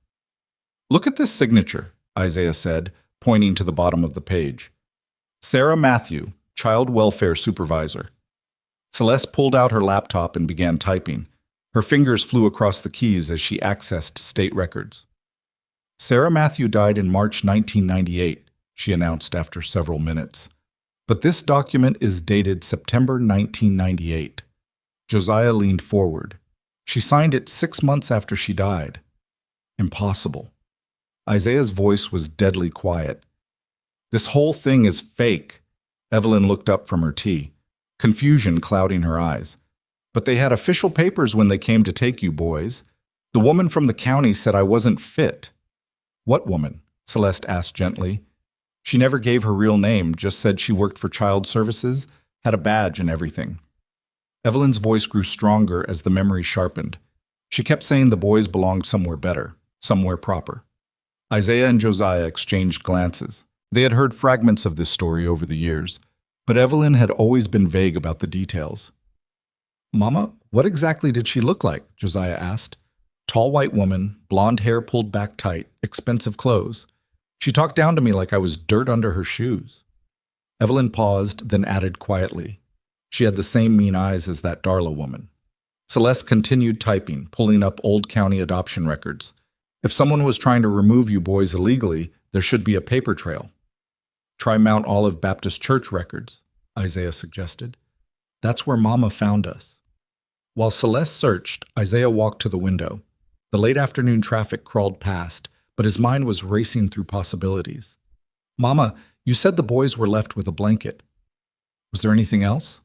"Look at this signature," Isaiah said, pointing to the bottom of the page. "Sarah Matthew, Child Welfare Supervisor." Celeste pulled out her laptop and began typing. Her fingers flew across the keys as she accessed state records. "Sarah Matthew died in March 1998, she announced after several minutes. "But this document is dated September 1998. Josiah leaned forward. "She signed it 6 months after she died." "Impossible." Isaiah's voice was deadly quiet. "This whole thing is fake." Evelyn looked up from her tea, confusion clouding her eyes. "But they had official papers when they came to take you boys. The woman from the county said I wasn't fit." "What woman?" Celeste asked gently. "She never gave her real name, just said she worked for Child Services, had a badge and everything." Evelyn's voice grew stronger as the memory sharpened. She kept saying the boys belonged somewhere better, somewhere proper. Isaiah and Josiah exchanged glances. They had heard fragments of this story over the years, but Evelyn had always been vague about the details. "Mama, what exactly did she look like?" Josiah asked. "Tall white woman, blonde hair pulled back tight, expensive clothes. She talked down to me like I was dirt under her shoes." Evelyn paused, then added quietly, "She had the same mean eyes as that Darla woman." Celeste continued typing, pulling up old county adoption records. "If someone was trying to remove you boys illegally, there should be a paper trail." "Try Mount Olive Baptist Church records," Isaiah suggested. "That's where Mama found us." While Celeste searched, Isaiah walked to the window. The late afternoon traffic crawled past, but his mind was racing through possibilities. "Mama, you said the boys were left with a blanket. Was there anything else?"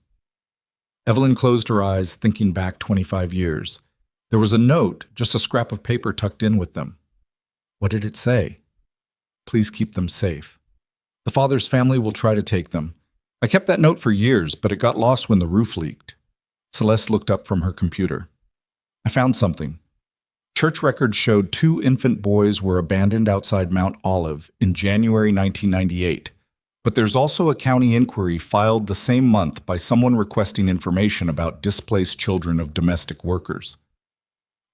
Evelyn closed her eyes, thinking back 25 years. There was a note, just a scrap of paper tucked in with them. What did it say? "Please keep them safe. The father's family will try to take them. I kept that note for years, but it got lost when the roof leaked." Celeste looked up from her computer. "I found something. Church records showed 2 infant boys were abandoned outside Mount Olive in January 1998, but there's also a county inquiry filed the same month by someone requesting information about displaced children of domestic workers."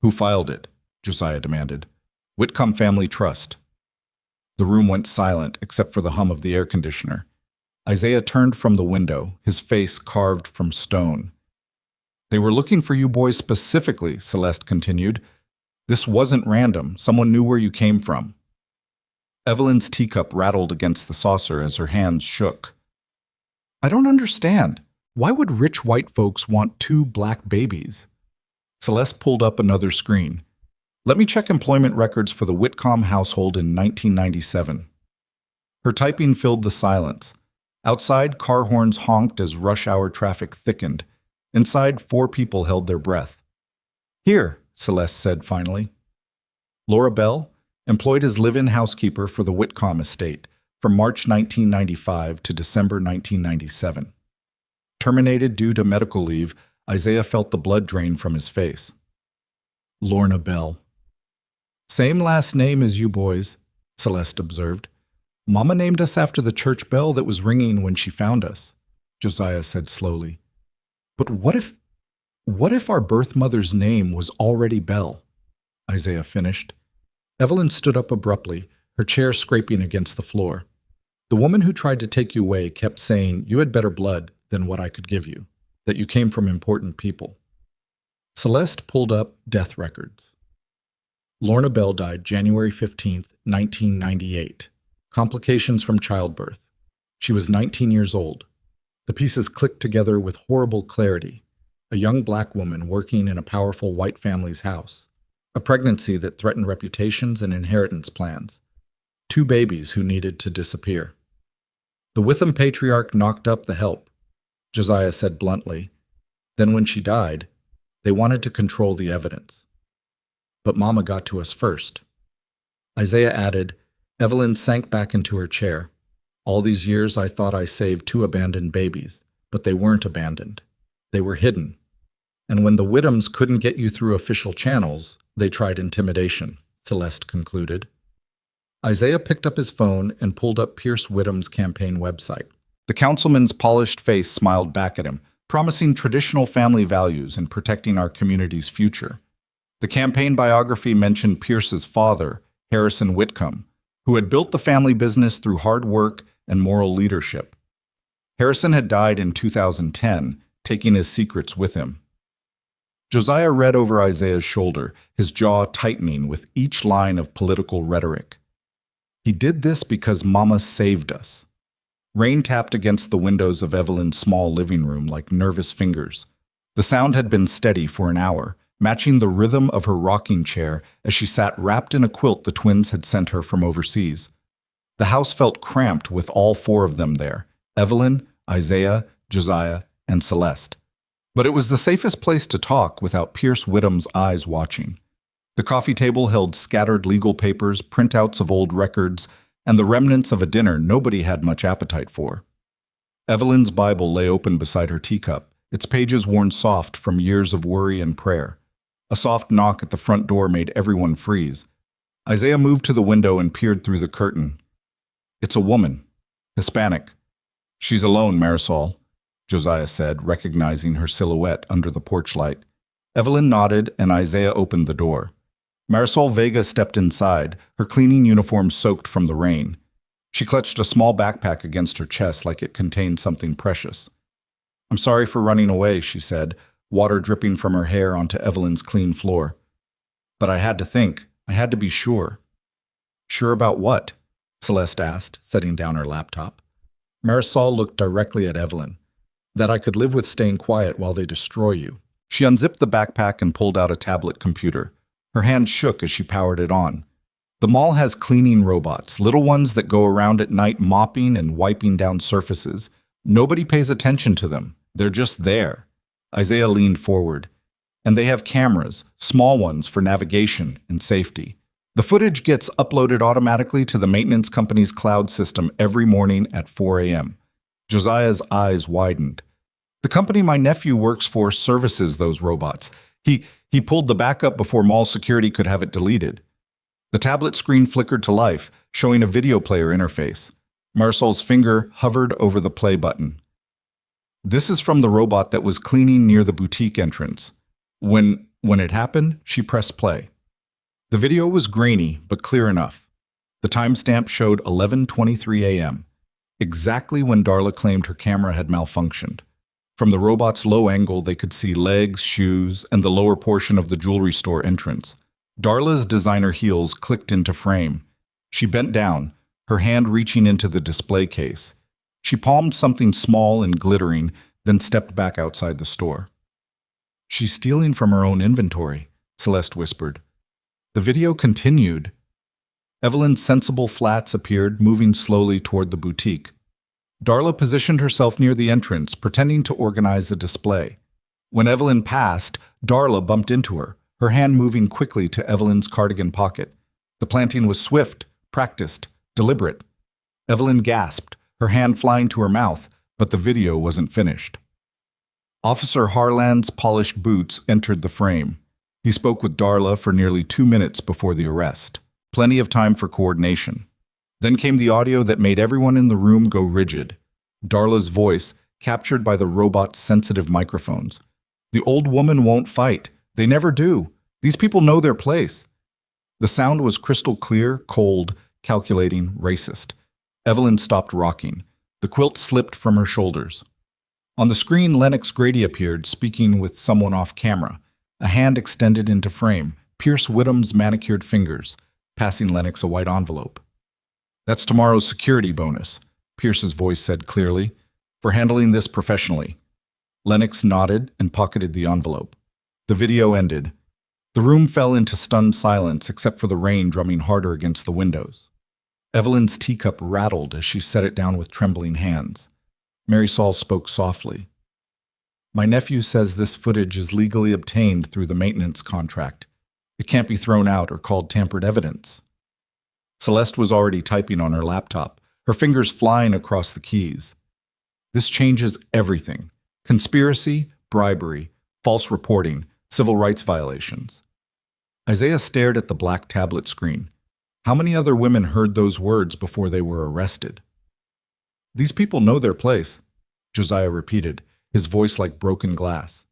"Who filed it?" Josiah demanded. "Whitcomb Family Trust." The room went silent except for the hum of the air conditioner. Isaiah turned from the window, his face carved from stone. "They were looking for you boys specifically," Celeste continued. "This wasn't random. Someone knew where you came from." Evelyn's teacup rattled against the saucer as her hands shook. "I don't understand. Why would rich white folks want 2 black babies?" Celeste pulled up another screen. "Let me check employment records for the Whitcomb household in 1997. Her typing filled the silence. Outside, car horns honked as rush hour traffic thickened. Inside, 4 people held their breath. "Here," Celeste said finally. Laura Bell, employed as live-in housekeeper for the Whitcomb estate from March 1995 to December 1997. Terminated due to medical leave, Isaiah felt the blood drain from his face. Lorna Bell. "Same last name as you boys," Celeste observed. "Mama named us after the church bell that was ringing when she found us," Josiah said slowly. "But what if our birth mother's name was already Bell?" Isaiah finished. Evelyn stood up abruptly, her chair scraping against the floor. "The woman who tried to take you away kept saying you had better blood than what I could give you, that you came from important people." Celeste pulled up death records. Lorna Bell died January 15, 1998. Complications from childbirth. She was 19 years old. The pieces clicked together with horrible clarity. A young black woman working in a powerful white family's house. A pregnancy that threatened reputations and inheritance plans. 2 babies who needed to disappear. The Witham patriarch knocked up the help, Josiah said bluntly. Then when she died, they wanted to control the evidence. But Mama got to us first. Isaiah added. Evelyn sank back into her chair. "All these years I thought I saved 2 abandoned babies, but they weren't abandoned. They were hidden. And when the Whittams couldn't get you through official channels, they tried intimidation, Celeste concluded. Isaiah picked up his phone and pulled up Pierce Whittam's campaign website. The councilman's polished face smiled back at him, promising traditional family values and protecting our community's future. The campaign biography mentioned Pierce's father, Harrison Whitcomb, who had built the family business through hard work and moral leadership. Harrison had died in 2010, taking his secrets with him. Josiah read over Isaiah's shoulder, his jaw tightening with each line of political rhetoric. He did this because Mama saved us. Rain tapped against the windows of Evelyn's small living room like nervous fingers. The sound had been steady for an hour, matching the rhythm of her rocking chair as she sat wrapped in a quilt the twins had sent her from overseas. The house felt cramped with all four of them there: Evelyn, Isaiah, Josiah, and Celeste. But it was the safest place to talk without Pierce Whittam's eyes watching. The coffee table held scattered legal papers, printouts of old records, and the remnants of a dinner nobody had much appetite for. Evelyn's Bible lay open beside her teacup, its pages worn soft from years of worry and prayer. A soft knock at the front door made everyone freeze. Isaiah moved to the window and peered through the curtain. "It's a woman. Hispanic. She's alone, Marisol," Josiah said, recognizing her silhouette under the porch light. Evelyn nodded, and Isaiah opened the door. Marisol Vega stepped inside, her cleaning uniform soaked from the rain. She clutched a small backpack against her chest like it contained something precious. "I'm sorry for running away," she said, water dripping from her hair onto Evelyn's clean floor. "But I had to think. I had to be sure." "Sure about what?" Celeste asked, setting down her laptop. Marisol looked directly at Evelyn. "That I could live with staying quiet while they destroy you." She unzipped the backpack and pulled out a tablet computer. Her hand shook as she powered it on. The mall has cleaning robots, little ones that go around at night mopping and wiping down surfaces. Nobody pays attention to them. They're just there. Isaiah leaned forward. And they have cameras, small ones for navigation and safety. The footage gets uploaded automatically to the maintenance company's cloud system every morning at 4 a.m. Josiah's eyes widened. "The company my nephew works for services those robots. He pulled the backup before mall security could have it deleted." The tablet screen flickered to life, showing a video player interface. Marisol's finger hovered over the play button. "This is from the robot that was cleaning near the boutique entrance. When it happened, she pressed play." The video was grainy, but clear enough. The timestamp showed 11:23 a.m., exactly when Darla claimed her camera had malfunctioned. From the robot's low angle, they could see legs, shoes, and the lower portion of the jewelry store entrance. Darla's designer heels clicked into frame. She bent down, her hand reaching into the display case. She palmed something small and glittering, then stepped back outside the store. "She's stealing from her own inventory," Celeste whispered. The video continued. Evelyn's sensible flats appeared, moving slowly toward the boutique. Darla positioned herself near the entrance, pretending to organize the display. When Evelyn passed, Darla bumped into her hand moving quickly to Evelyn's cardigan pocket. The planting was swift, practiced, deliberate. Evelyn gasped, her hand flying to her mouth, but the video wasn't finished. Officer Harland's polished boots entered the frame. He spoke with Darla for nearly 2 minutes before the arrest. Plenty of time for coordination. Then came the audio that made everyone in the room go rigid. Darla's voice, captured by the robot's sensitive microphones. "The old woman won't fight. They never do. These people know their place." The sound was crystal clear, cold, calculating, racist. Evelyn stopped rocking. The quilt slipped from her shoulders. On the screen, Lennox Grady appeared, speaking with someone off camera. A hand extended into frame, Pierce Whittam's manicured fingers, passing Lennox a white envelope. "That's tomorrow's security bonus," Pierce's voice said clearly, "for handling this professionally." Lennox nodded and pocketed the envelope. The video ended. The room fell into stunned silence except for the rain drumming harder against the windows. Evelyn's teacup rattled as she set it down with trembling hands. Marisol spoke softly. "My nephew says this footage is legally obtained through the maintenance contract. It can't be thrown out or called tampered evidence." Celeste was already typing on her laptop, her fingers flying across the keys. "This changes everything. Conspiracy, bribery, false reporting, civil rights violations. Isaiah stared at the black tablet screen. How many other women heard those words before they were arrested? These people know their place, Josiah repeated, his voice like broken glass.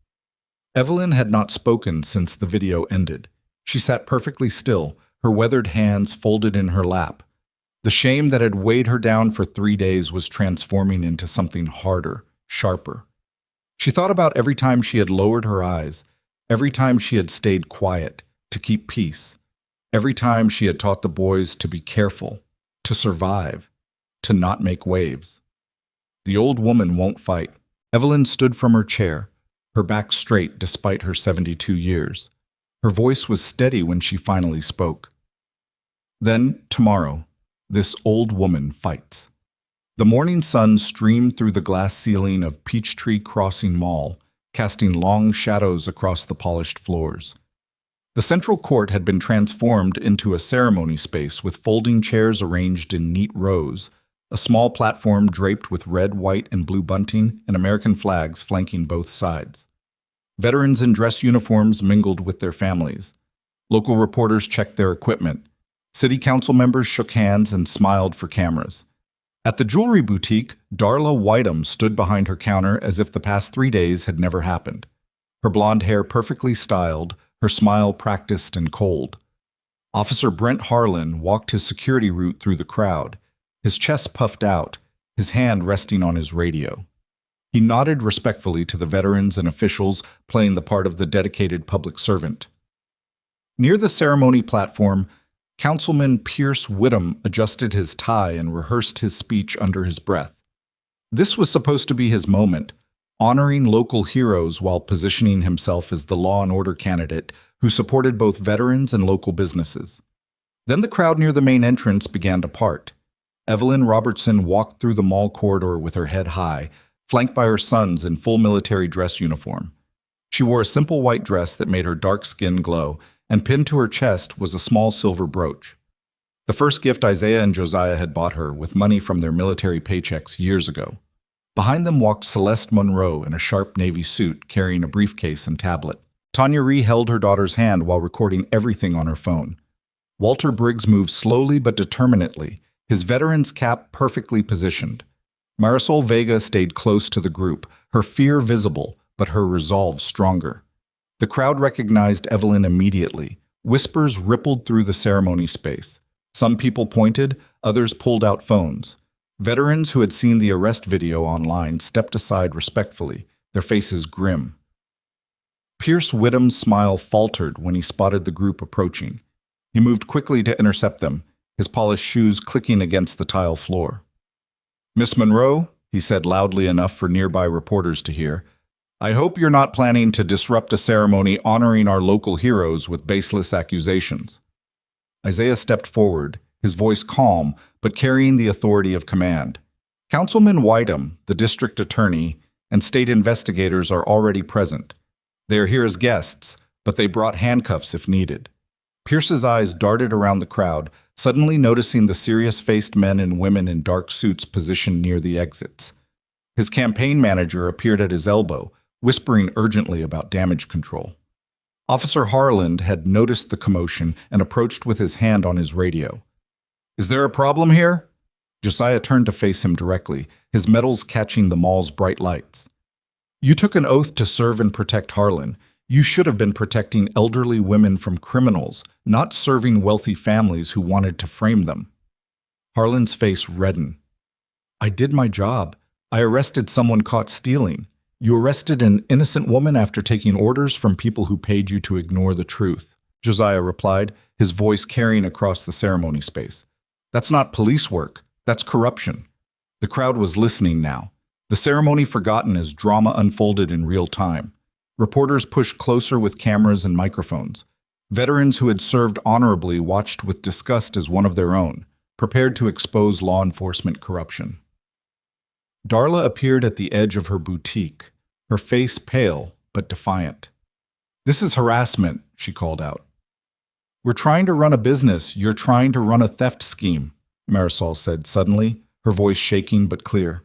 Evelyn had not spoken since the video ended. She sat perfectly still, her weathered hands folded in her lap. The shame that had weighed her down for 3 days was transforming into something harder, sharper. She thought about every time she had lowered her eyes, every time she had stayed quiet, to keep peace, every time she had taught the boys to be careful, to survive, to not make waves. The old woman won't fight. Evelyn stood from her chair, her back straight despite her 72 years. Her voice was steady when she finally spoke. Then, tomorrow, this old woman fights. The morning sun streamed through the glass ceiling of Peachtree Crossing Mall, casting long shadows across the polished floors. The central court had been transformed into a ceremony space with folding chairs arranged in neat rows, a small platform draped with red, white, and blue bunting, and American flags flanking both sides. Veterans in dress uniforms mingled with their families. Local reporters checked their equipment. City council members shook hands and smiled for cameras. At the jewelry boutique, Darla Whiteham stood behind her counter as if the past 3 days had never happened. Her blonde hair perfectly styled, her smile practiced and cold. Officer Brent Harlan walked his security route through the crowd, his chest puffed out, his hand resting on his radio. He nodded respectfully to the veterans and officials playing the part of the dedicated public servant. Near the ceremony platform, Councilman Pierce Whittam adjusted his tie and rehearsed his speech under his breath. This was supposed to be his moment, honoring local heroes while positioning himself as the law and order candidate who supported both veterans and local businesses. Then the crowd near the main entrance began to part. Evelyn Robertson walked through the mall corridor with her head high, flanked by her sons in full military dress uniform. She wore a simple white dress that made her dark skin glow, and pinned to her chest was a small silver brooch. The first gift Isaiah and Josiah had bought her with money from their military paychecks years ago. Behind them walked Celeste Monroe in a sharp navy suit, carrying a briefcase and tablet. Tanya Ree held her daughter's hand while recording everything on her phone. Walter Briggs moved slowly but determinedly, his veteran's cap perfectly positioned. Marisol Vega stayed close to the group, her fear visible, but her resolve stronger. The crowd recognized Evelyn immediately. Whispers rippled through the ceremony space. Some people pointed, others pulled out phones. Veterans who had seen the arrest video online stepped aside respectfully, their faces grim. Pierce Whittam's smile faltered when he spotted the group approaching. He moved quickly to intercept them, his polished shoes clicking against the tile floor. "Miss Monroe," he said loudly enough for nearby reporters to hear, "I hope you're not planning to disrupt a ceremony honoring our local heroes with baseless accusations." Isaiah stepped forward, his voice calm, but carrying the authority of command. Councilman Whiteham, the district attorney, and state investigators are already present. They are here as guests, but they brought handcuffs if needed. Pierce's eyes darted around the crowd, suddenly noticing the serious-faced men and women in dark suits positioned near the exits. His campaign manager appeared at his elbow, whispering urgently about damage control. Officer Harland had noticed the commotion and approached with his hand on his radio. "Is there a problem here?" Josiah turned to face him directly, his metals catching the mall's bright lights. "You took an oath to serve and protect Harlan. You should have been protecting elderly women from criminals, not serving wealthy families who wanted to frame them." Harlan's face reddened. "I did my job. I arrested someone caught stealing. You arrested an innocent woman after taking orders from people who paid you to ignore the truth," Josiah replied, his voice carrying across the ceremony space. "That's not police work. That's corruption." The crowd was listening now, the ceremony forgotten as drama unfolded in real time. Reporters pushed closer with cameras and microphones. Veterans who had served honorably watched with disgust as one of their own, prepared to expose law enforcement corruption. Darla appeared at the edge of her boutique, her face pale but defiant. "This is harassment," she called out. "We're trying to run a business. You're trying to run a theft scheme," Marisol said suddenly, her voice shaking but clear.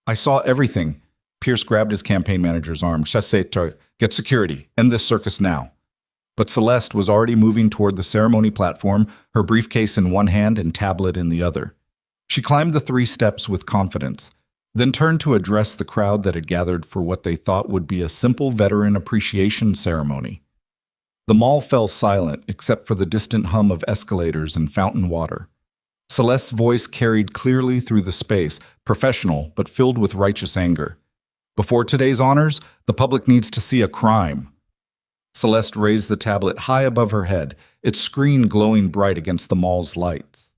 "I saw everything. Pierce grabbed his campaign manager's arm. Chassez, get security. End this circus now. But Celeste was already moving toward the ceremony platform, her briefcase in one hand and tablet in the other. She climbed the 3 steps with confidence, then turned to address the crowd that had gathered for what they thought would be a simple veteran appreciation ceremony. The mall fell silent except for the distant hum of escalators and fountain water. Celeste's voice carried clearly through the space, professional but filled with righteous anger. Before today's honors, the public needs to see a crime. Celeste raised the tablet high above her head, its screen glowing bright against the mall's lights.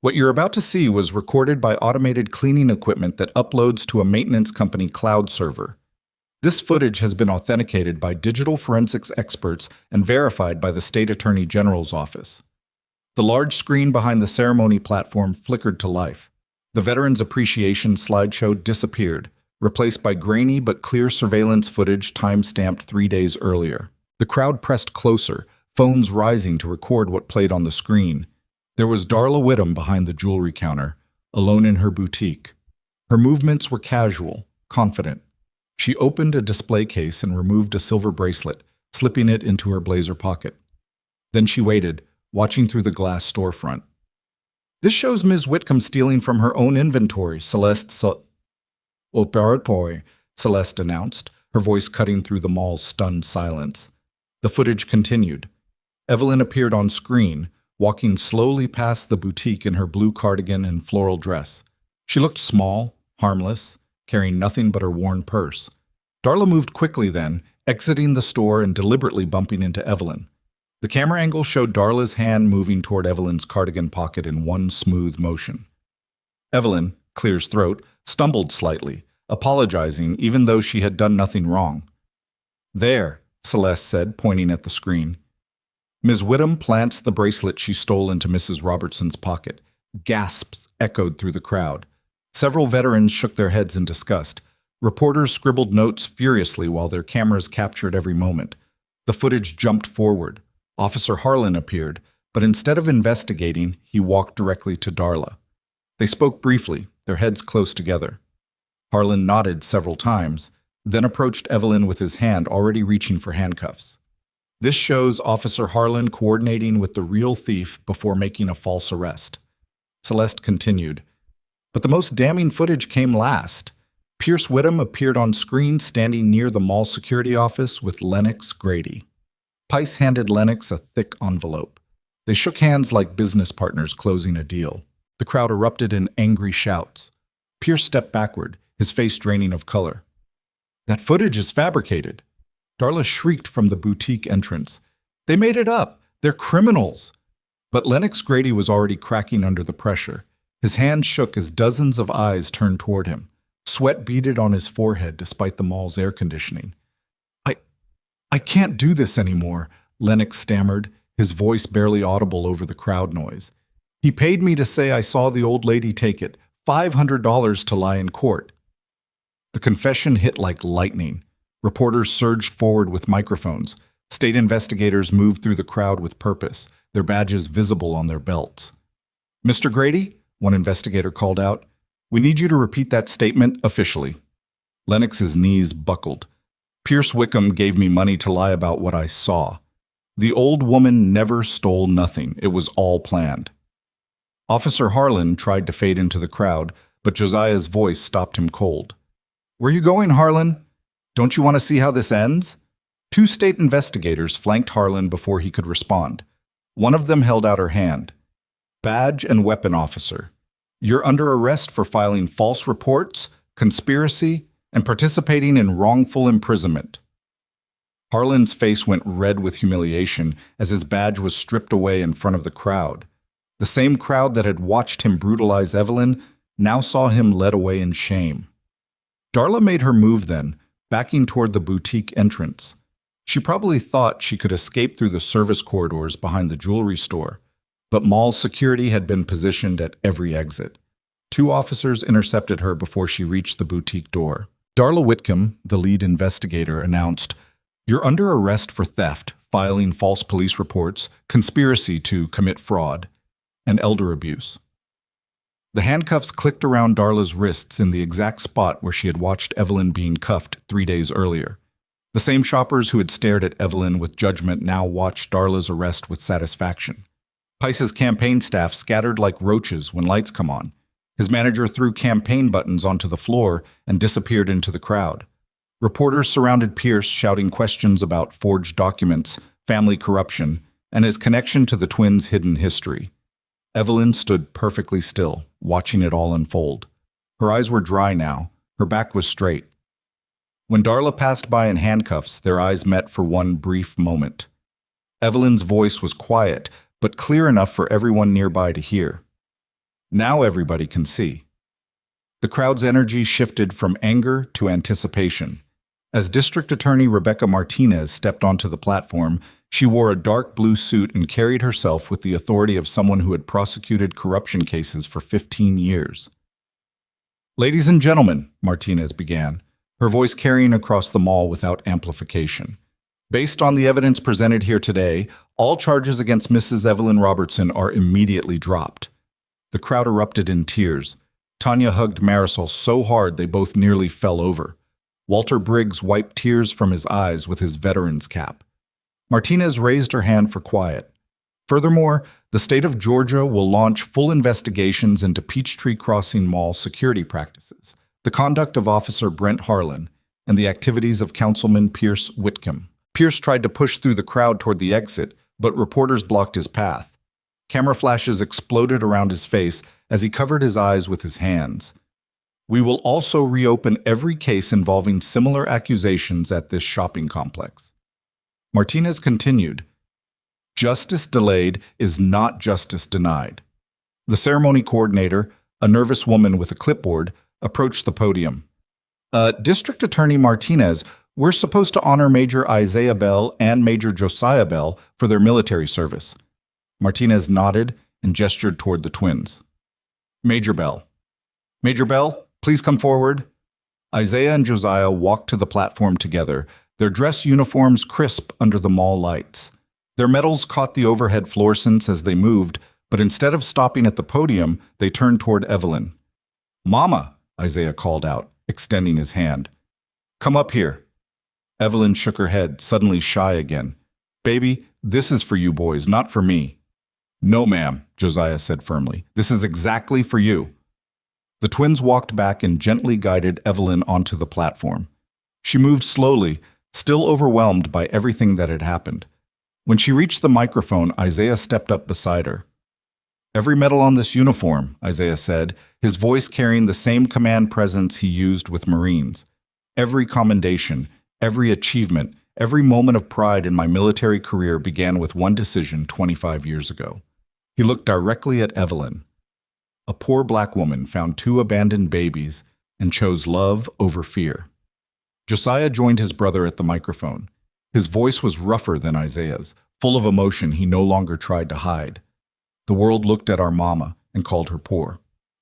What you're about to see was recorded by automated cleaning equipment that uploads to a maintenance company cloud server. This footage has been authenticated by digital forensics experts and verified by the State Attorney General's office. The large screen behind the ceremony platform flickered to life. The Veterans Appreciation slideshow disappeared, replaced by grainy but clear surveillance footage time-stamped 3 days earlier. The crowd pressed closer, phones rising to record what played on the screen. There was Darla Whittam behind the jewelry counter, alone in her boutique. Her movements were casual, confident. She opened a display case and removed a silver bracelet, slipping it into her blazer pocket. Then she waited, watching through the glass storefront. This shows Ms. Whitcomb stealing from her own inventory, Celeste announced, her voice cutting through the mall's stunned silence. The footage continued. Evelyn appeared on screen, walking slowly past the boutique in her blue cardigan and floral dress. She looked small, harmless, carrying nothing but her worn purse. Darla moved quickly then, exiting the store and deliberately bumping into Evelyn. The camera angle showed Darla's hand moving toward Evelyn's cardigan pocket in one smooth motion. Evelyn, clear's throat, stumbled slightly, apologizing even though she had done nothing wrong. "There," Celeste said, pointing at the screen. Ms. Whittam plants the bracelet she stole into Mrs. Robertson's pocket. Gasps echoed through the crowd. Several veterans shook their heads in disgust. Reporters scribbled notes furiously while their cameras captured every moment. The footage jumped forward. Officer Harlan appeared, but instead of investigating, he walked directly to Darla. They spoke briefly, their heads close together. Harlan nodded several times, then approached Evelyn with his hand already reaching for handcuffs. This shows Officer Harlan coordinating with the real thief before making a false arrest. Celeste continued. But the most damning footage came last. Pierce Whittam appeared on screen standing near the mall security office with Lennox Grady. Pice handed Lennox a thick envelope. They shook hands like business partners closing a deal. The crowd erupted in angry shouts. Pierce stepped backward, his face draining of color. "That footage is fabricated." Darla shrieked from the boutique entrance. "They made it up! They're criminals!" But Lennox Grady was already cracking under the pressure. His hand shook as dozens of eyes turned toward him. Sweat beaded on his forehead despite the mall's air conditioning. I can't do this anymore," Lennox stammered, his voice barely audible over the crowd noise. "He paid me to say I saw the old lady take it, $500 to lie in court." The confession hit like lightning. Reporters surged forward with microphones. State investigators moved through the crowd with purpose, their badges visible on their belts. "Mr. Grady," one investigator called out, "we need you to repeat that statement officially." Lennox's knees buckled. "Pierce Whitcomb gave me money to lie about what I saw. The old woman never stole nothing. It was all planned." Officer Harlan tried to fade into the crowd, but Josiah's voice stopped him cold. "Where you going, Harlan? Don't you want to see how this ends?" 2 state investigators flanked Harlan before he could respond. One of them held out her hand. "Badge and weapon officer. You're under arrest for filing false reports, conspiracy, and participating in wrongful imprisonment." Harlan's face went red with humiliation as his badge was stripped away in front of the crowd. The same crowd that had watched him brutalize Evelyn now saw him led away in shame. Darla made her move then, backing toward the boutique entrance. She probably thought she could escape through the service corridors behind the jewelry store, but mall security had been positioned at every exit. 2 officers intercepted her before she reached the boutique door. Darla Whitcomb, the lead investigator, announced, "You're under arrest for theft, filing false police reports, conspiracy to commit fraud, and elder abuse." The handcuffs clicked around Darla's wrists in the exact spot where she had watched Evelyn being cuffed 3 days earlier. The same shoppers who had stared at Evelyn with judgment now watched Darla's arrest with satisfaction. Pice's campaign staff scattered like roaches when lights come on. His manager threw campaign buttons onto the floor and disappeared into the crowd. Reporters surrounded Pierce, shouting questions about forged documents, family corruption, and his connection to the twins' hidden history. Evelyn stood perfectly still, watching it all unfold. Her eyes were dry now. Her back was straight. When Darla passed by in handcuffs, their eyes met for one brief moment. Evelyn's voice was quiet, but clear enough for everyone nearby to hear. Now everybody can see. The crowd's energy shifted from anger to anticipation. As District Attorney Rebecca Martinez stepped onto the platform, she wore a dark blue suit and carried herself with the authority of someone who had prosecuted corruption cases for 15 years. "Ladies and gentlemen," Martinez began, her voice carrying across the mall without amplification. "Based on the evidence presented here today, all charges against Mrs. Evelyn Robertson are immediately dropped." The crowd erupted in tears. Tanya hugged Marisol so hard they both nearly fell over. Walter Briggs wiped tears from his eyes with his veteran's cap. Martinez raised her hand for quiet. Furthermore, the state of Georgia will launch full investigations into Peachtree Crossing Mall security practices, the conduct of Officer Brent Harlan, and the activities of Councilman Pierce Whitcomb. Pierce tried to push through the crowd toward the exit, but reporters blocked his path. Camera flashes exploded around his face as he covered his eyes with his hands. "We will also reopen every case involving similar accusations at this shopping complex." Martinez continued, "Justice delayed is not justice denied." The ceremony coordinator, a nervous woman with a clipboard, approached the podium. District Attorney Martinez, we're supposed to honor Major Isaiah Bell and Major Josiah Bell for their military service." Martinez nodded and gestured toward the twins. "Major Bell. Major Bell, please come forward." Isaiah and Josiah walked to the platform together, their dress uniforms crisp under the mall lights. Their medals caught the overhead fluorescence as they moved, but instead of stopping at the podium, they turned toward Evelyn. "Mama," Isaiah called out, extending his hand. "Come up here." Evelyn shook her head, suddenly shy again. "Baby, this is for you boys, not for me." "No, ma'am," Josiah said firmly. "This is exactly for you." The twins walked back and gently guided Evelyn onto the platform. She moved slowly, still overwhelmed by everything that had happened. When she reached the microphone, Isaiah stepped up beside her. "Every medal on this uniform," Isaiah said, his voice carrying the same command presence he used with Marines. "Every commendation, every achievement, every moment of pride in my military career began with one decision 25 years ago." He looked directly at Evelyn. A poor black woman found 2 abandoned babies and chose love over fear. Josiah joined his brother at the microphone. His voice was rougher than Isaiah's, full of emotion he no longer tried to hide. "The world looked at our mama and called her poor,"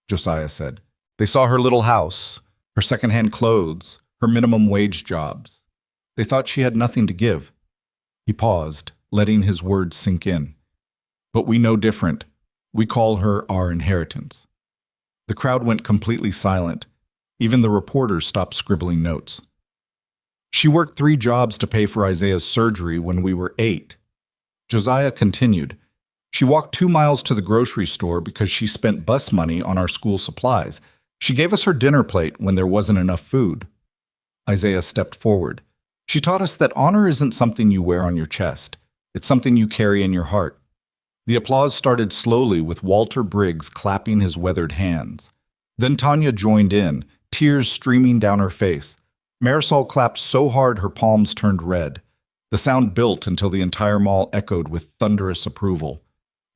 Josiah said. "They saw her little house, her secondhand clothes, her minimum wage jobs. They thought she had nothing to give." He paused, letting his words sink in. "But we know different. We call her our inheritance." The crowd went completely silent. Even the reporters stopped scribbling notes. "She worked 3 jobs to pay for Isaiah's surgery when we were 8. Josiah continued, "She walked 2 miles to the grocery store because she spent bus money on our school supplies. She gave us her dinner plate when there wasn't enough food." Isaiah stepped forward. "She taught us that honor isn't something you wear on your chest. It's something you carry in your heart." The applause started slowly with Walter Briggs clapping his weathered hands. Then Tanya joined in, tears streaming down her face. Marisol clapped so hard her palms turned red. The sound built until the entire mall echoed with thunderous approval.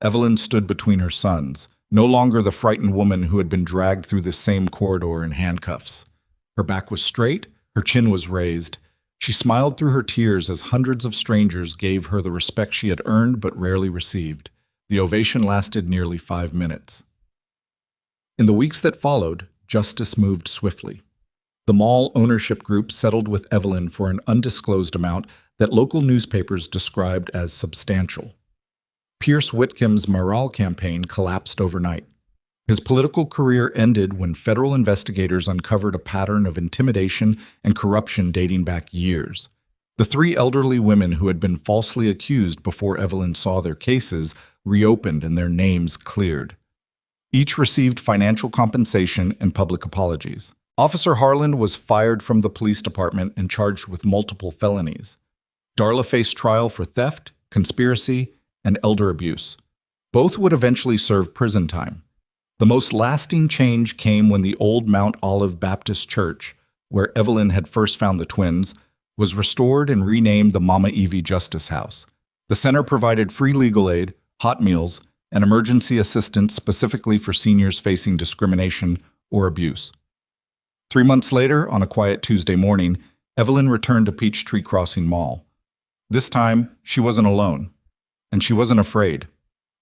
Evelyn stood between her sons, no longer the frightened woman who had been dragged through the same corridor in handcuffs. Her back was straight, her chin was raised. She smiled through her tears as hundreds of strangers gave her the respect she had earned but rarely received. The ovation lasted nearly 5 minutes. In the weeks that followed, justice moved swiftly. The mall ownership group settled with Evelyn for an undisclosed amount that local newspapers described as substantial. Pierce Whitcomb's morale campaign collapsed overnight. His political career ended when federal investigators uncovered a pattern of intimidation and corruption dating back years. The three elderly women who had been falsely accused before Evelyn saw their cases reopened and their names cleared. Each received financial compensation and public apologies. Officer Harland was fired from the police department and charged with multiple felonies. Darla faced trial for theft, conspiracy, and elder abuse. Both would eventually serve prison time. The most lasting change came when the old Mount Olive Baptist Church, where Evelyn had first found the twins, was restored and renamed the Mama Evie Justice House. The center provided free legal aid, hot meals, and emergency assistance specifically for seniors facing discrimination or abuse. 3 months later, on a quiet Tuesday morning, Evelyn returned to Peachtree Crossing Mall. This time, she wasn't alone, and she wasn't afraid.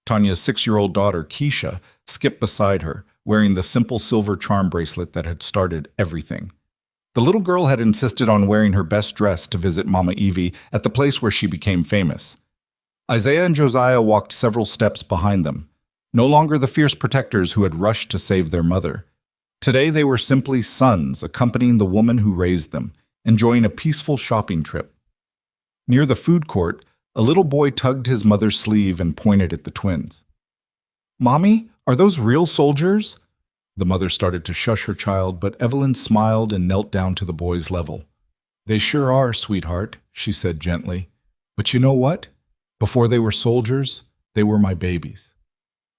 Tanya's 6-year-old daughter, Keisha, skipped beside her, wearing the simple silver charm bracelet that had started everything. The little girl had insisted on wearing her best dress to visit Mama Evie at the place where she became famous. Isaiah and Josiah walked several steps behind them, no longer the fierce protectors who had rushed to save their mother. Today they were simply sons accompanying the woman who raised them, enjoying a peaceful shopping trip. Near the food court, a little boy tugged his mother's sleeve and pointed at the twins. "Mommy, are those real soldiers?" The mother started to shush her child, but Evelyn smiled and knelt down to the boy's level. "They sure are, sweetheart," she said gently. "But you know what? Before they were soldiers, they were my babies."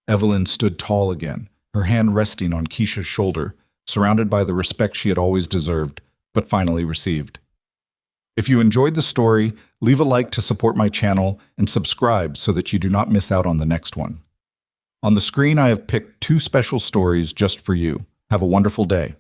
Evelyn stood tall again, her hand resting on Keisha's shoulder, surrounded by the respect she had always deserved, but finally received. If you enjoyed the story, leave a like to support my channel and subscribe so that you do not miss out on the next one. On the screen, I have picked 2 special stories just for you. Have a wonderful day.